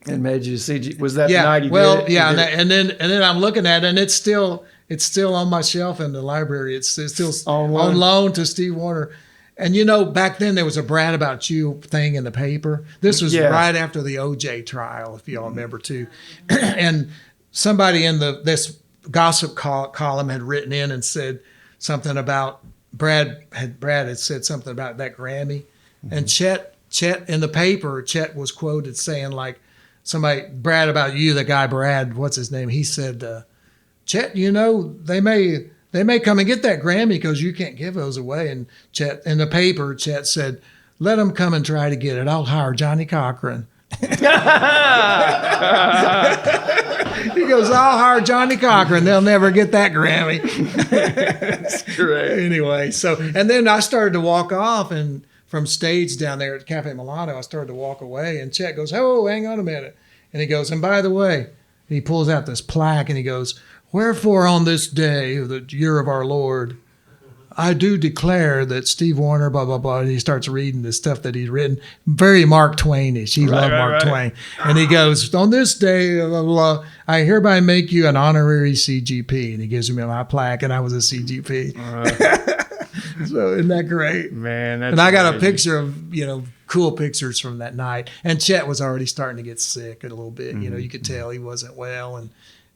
It made you see. Was that yeah, the night he well, did it? yeah, and then I'm looking at it, and it's still on my shelf in the library. It's still on loan to Steve Wariner. And back then there was a Brad About You thing in the paper. This was right after the OJ trial, if y'all remember too. And somebody in this gossip column had written in and said something about Brad had said something about that Grammy, and Chet in the paper, Chet was quoted saying Brad About You, the guy Brad, what's his name? He said, "Chet, they may come and get that Grammy because you can't give those away." And Chet in the paper, Chet said, "Let them come and try to get it. I'll hire Johnny Cochran." He goes, "I'll hire Johnny Cochran. They'll never get that Grammy." That's great. Anyway, and then I started to walk off, and from stage down there at Cafe Milano, I started to walk away, and Chet goes, "Oh, hang on a minute." And he goes, "And by the way," he pulls out this plaque and he goes, "Wherefore on this day of the year of our Lord, I do declare that Steve Wariner, blah, blah, blah, and he starts reading the stuff that he's written. Very Mark Twainish. He loved Mark Twain. And he goes, on this day, blah, blah, blah, I hereby make you an honorary CGP. And he gives me my plaque, and I was a CGP. So isn't that great? Man, that's and I got amazing. a picture of, cool pictures from that night. And Chet was already starting to get sick a little bit. You could tell he wasn't well.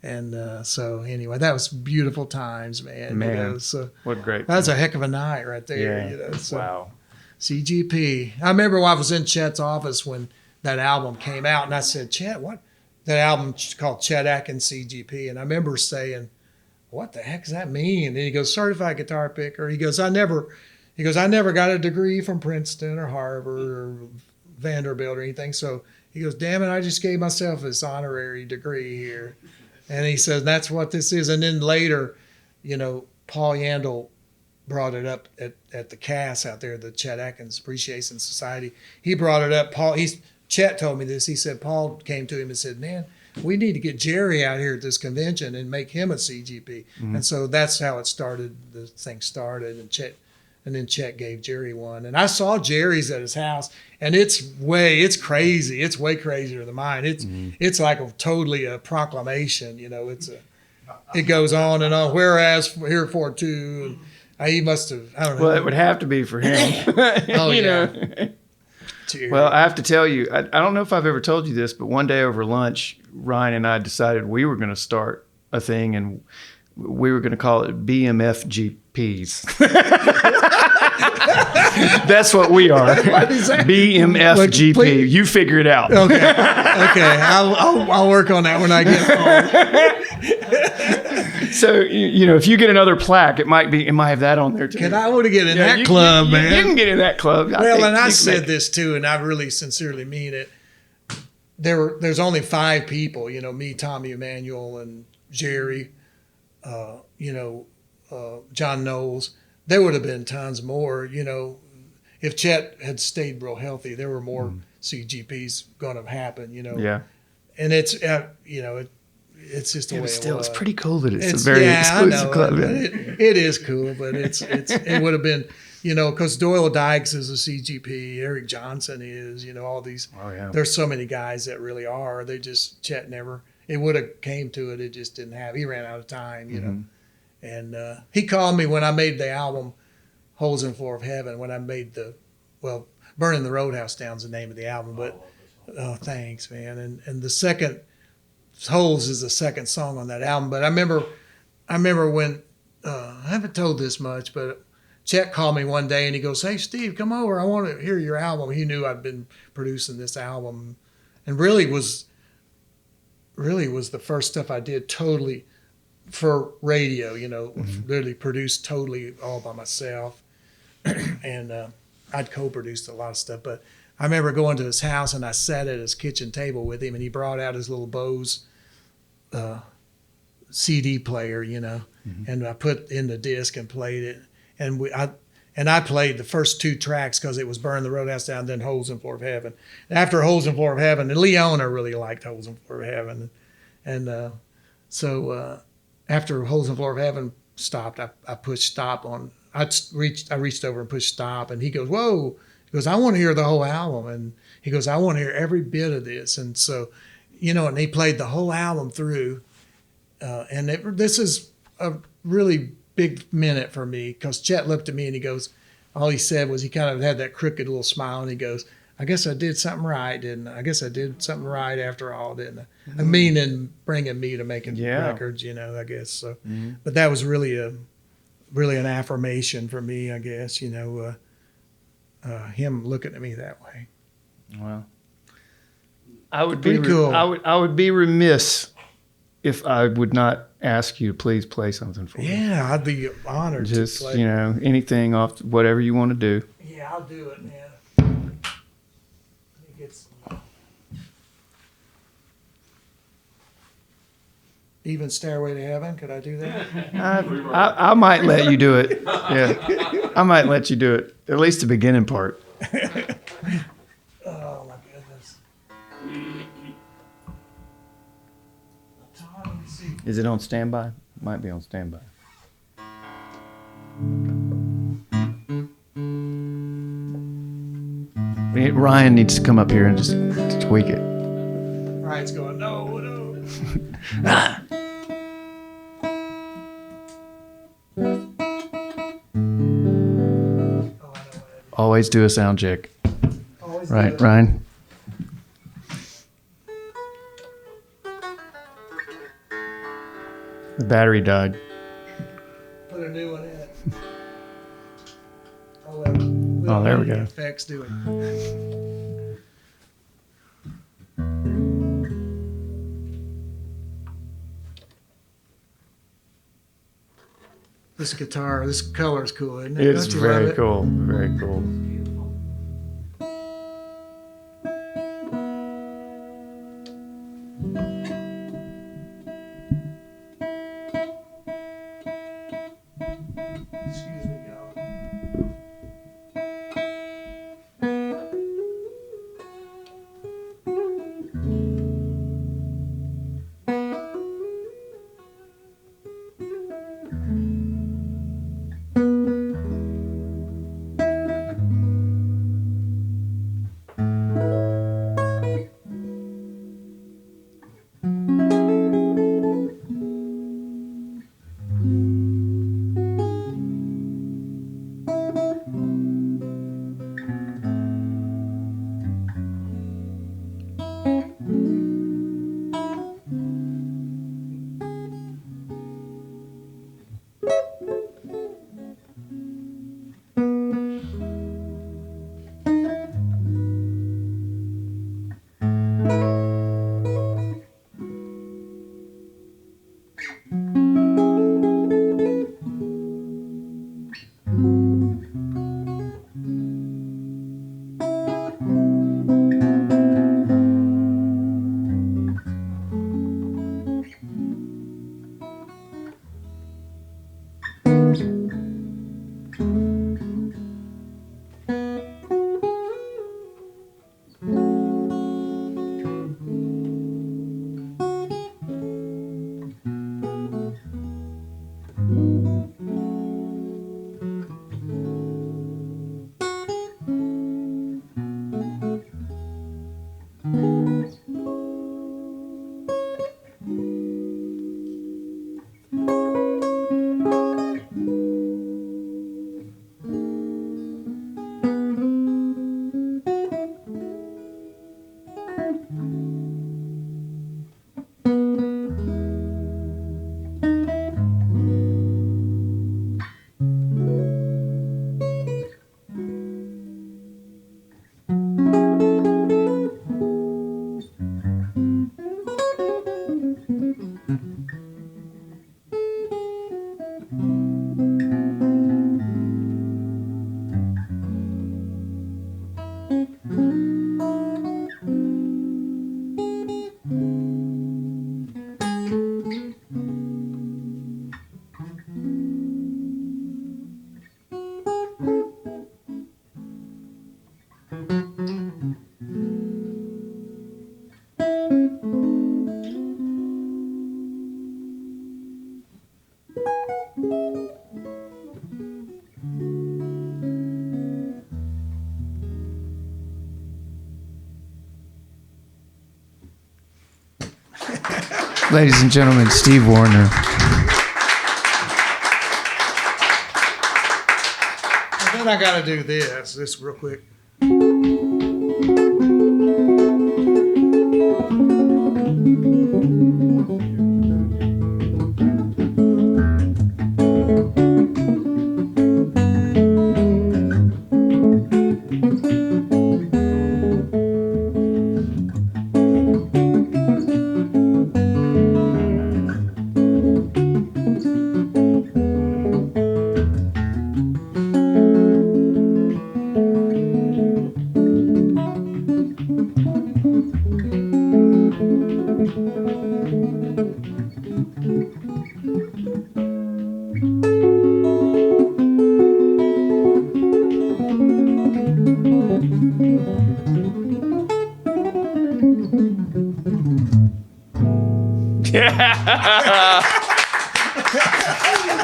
And so anyway, that was beautiful times, man. So What great. that was a heck of a night right there. Yeah. So Wow. CGP. I remember when I was in Chet's office when that album came out, and I said, Chet, what? That album called Chet Atkins CGP. And I remember saying, what the heck does that mean? And he goes, certified guitar picker. He goes, I never got a degree from Princeton or Harvard or Vanderbilt or anything. So he goes, damn it, I just gave myself this honorary degree here. And he says, that's what this is. And then later, Paul Yandel brought it up at the CAS out there, the Chet Atkins Appreciation Society. He brought it up. Chet told me this. He said, Paul came to him and said, man, we need to get Jerry out here at this convention and make him a CGP. And so that's how it started. The thing started, and then Chet gave Jerry one. And I saw Jerry's at his house, and it's crazy. It's way crazier than mine. It's like totally a proclamation. It goes on and on. Whereas herefore too, he must have. I don't know. Well, it would have to be for him. Oh, you yeah. know. Well, I have to tell you, I don't know if I've ever told you this, but one day over lunch, Ryan and I decided we were going to start a thing, and we were going to call it BMFGPs. That's what we are. BMFGP. Please. You figure it out. Okay. I'll work on that when I get home. So if you get another plaque, it might have that on there too. I want to get in that club, man. You can get in that club. Well, and I said this too, and I really sincerely mean it. There's only 5 people, me, Tommy Emmanuel, and Jerry, John Knowles. There would have been tons more, if Chet had stayed real healthy, there were more CGPs going to happen, Yeah. And it's, it's just the way it was. It's pretty cool that it's a very exclusive club. But it is cool, but it would have been, because Doyle Dykes is a CGP, Eric Johnson is, all these. Oh yeah. There's so many guys that really are. Chet never. It would have came to it. It just didn't have. He ran out of time, And he called me when I made the album Holes in the Floor of Heaven. When I made Burning the Roadhouse Down's the name of the album. But thanks, man. And the second. Holes is the second song on that album. But I remember when, I haven't told this much, but Chet called me one day and he goes, hey, Steve, come over. I want to hear your album. He knew I'd been producing this album and really was the first stuff I did totally for radio, literally produced totally all by myself. And I'd co-produced a lot of stuff, but I remember going to his house and I sat at his kitchen table with him and he brought out his little Bose CD player, and I put in the disc and played it. And I played the first 2 tracks because it was Burn the Roadhouse Down, then Holes in the Floor of Heaven. After Holes in the Floor of Heaven, and Leona really liked Holes in the Floor of Heaven. And so after Holes in the Floor of Heaven stopped, I pushed stop on, I reached over and pushed stop, and he goes, whoa. He goes, I want to hear the whole album. And he goes, I want to hear every bit of this. And so, and he played the whole album through. And this is a really big minute for me because Chet looked at me and he goes, all he said was he kind of had that crooked little smile and he goes, I guess I did something right, didn't I? I guess I did something right after all, didn't I? I mean, in bringing me to making records, I guess. So, but that was really an affirmation for me, I guess, him looking at me that way. Well, I would Pretty cool. I would be remiss if I would not ask you to please play something for me. Yeah, I'd be honored Just, to play. anything off, whatever you want to do. Yeah, I'll do it, man. Let me get some. Even Stairway to Heaven, could I do that? I might let you do it. Yeah, I might let you do it. At least the beginning part. Oh, my goodness. Tom, let me see. Is it on standby? Might be on standby. Ryan needs to come up here and just tweak it. Ryan's going, no, no. Oh, I know Always do a sound check. Always Right, do it. Ryan? The battery died. Put a new one in it. Oh, well. Oh, there we The go. Effects do it. This guitar, this color is cool, isn't it? It's Don't you love very it? cool. Very cool. Beautiful. Excuse me, y'all. Ladies and gentlemen, Steve Warner. And then I got to do this real quick.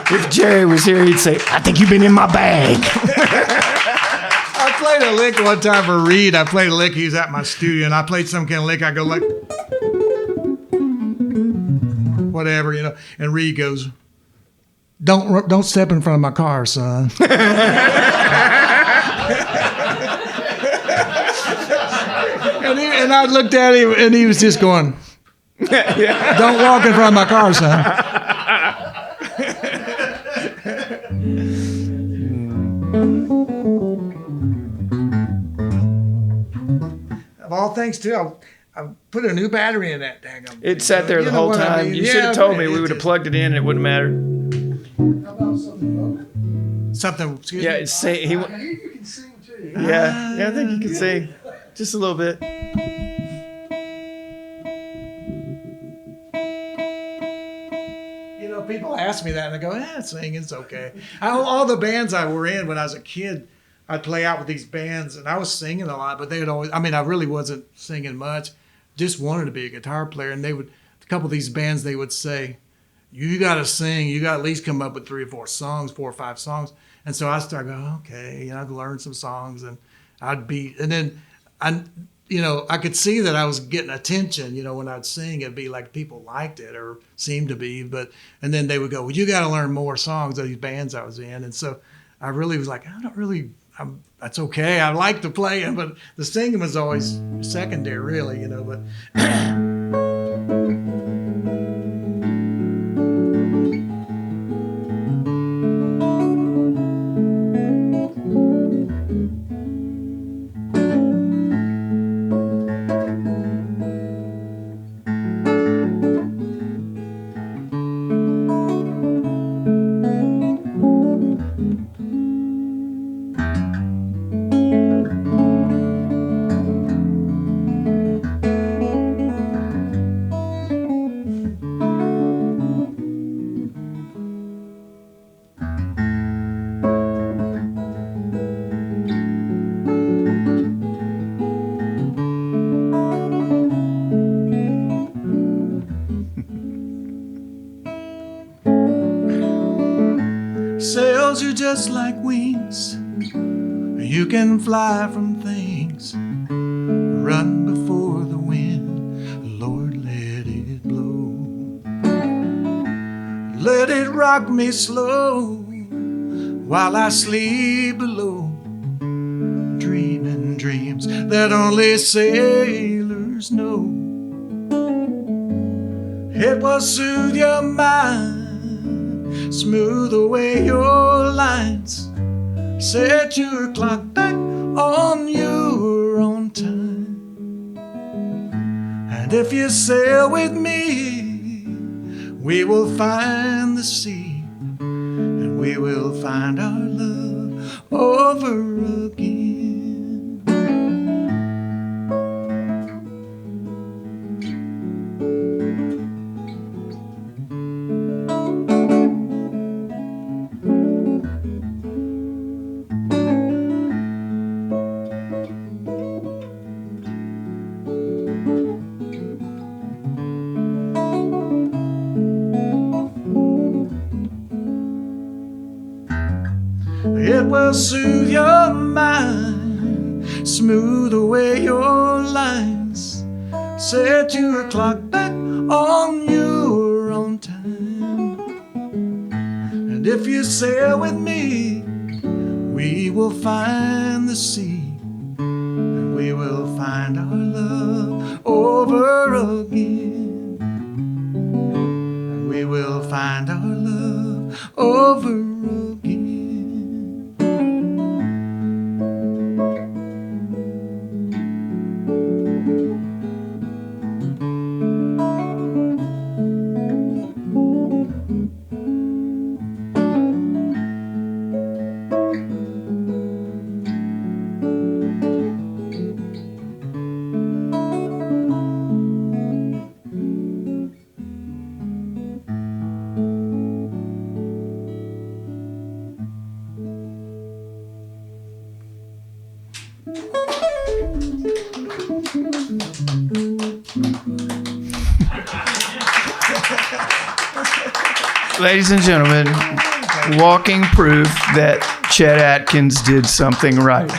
If Jerry was here, he'd say, "I think you've been in my bag." I played a lick one time for Reed. I played a lick. He was at my studio, and I played some kind of lick. I go like, whatever, you know. And Reed goes, "Don't step in front of my car, son." And I looked at him, and he was just going, "Don't walk in front of my car, son." Of all things, too, I put a new battery in that daggum. It sat there the whole time. You should have told me. We would have plugged it in and it wouldn't matter. How about something? Excuse Yeah, me. it's he. You can sing too. Yeah, I think you can sing just a little bit. You know, people ask me that, and I go, singing's okay. All the bands I were in when I was a kid, I'd play out with these bands, and I was singing a lot, but they would always, I mean, I really wasn't singing much, just wanted to be a guitar player, and a couple of these bands, they would say, you got to sing, you got to at least come up with 3 or 4 songs, 4 or 5 songs. And so I started going, okay, I'd learn some songs, and and then I could see that I was getting attention, when I'd sing, it'd be like people liked it or seemed to be, and then they would go, well, you got to learn more songs of these bands I was in. And so I really was like, that's okay. I like to play it, but the singing was always secondary, really, but. Sails are just like wings. You can fly from things. Run before the wind. Lord, let it blow. Let it rock me slow while I sleep below. Dreaming dreams that only sailors know. It will soothe your mind, smooth away your lines, set your clock back on your own time. And if you sail with me, we will find the sea, and we will find our love over again. It will soothe your mind, smooth away your lines, set your clock back on your own time. And if you sail with me, we will find the sea, and we will find our love over again. And we will find our love over again. Ladies and gentlemen, walking proof that Chet Atkins did something right.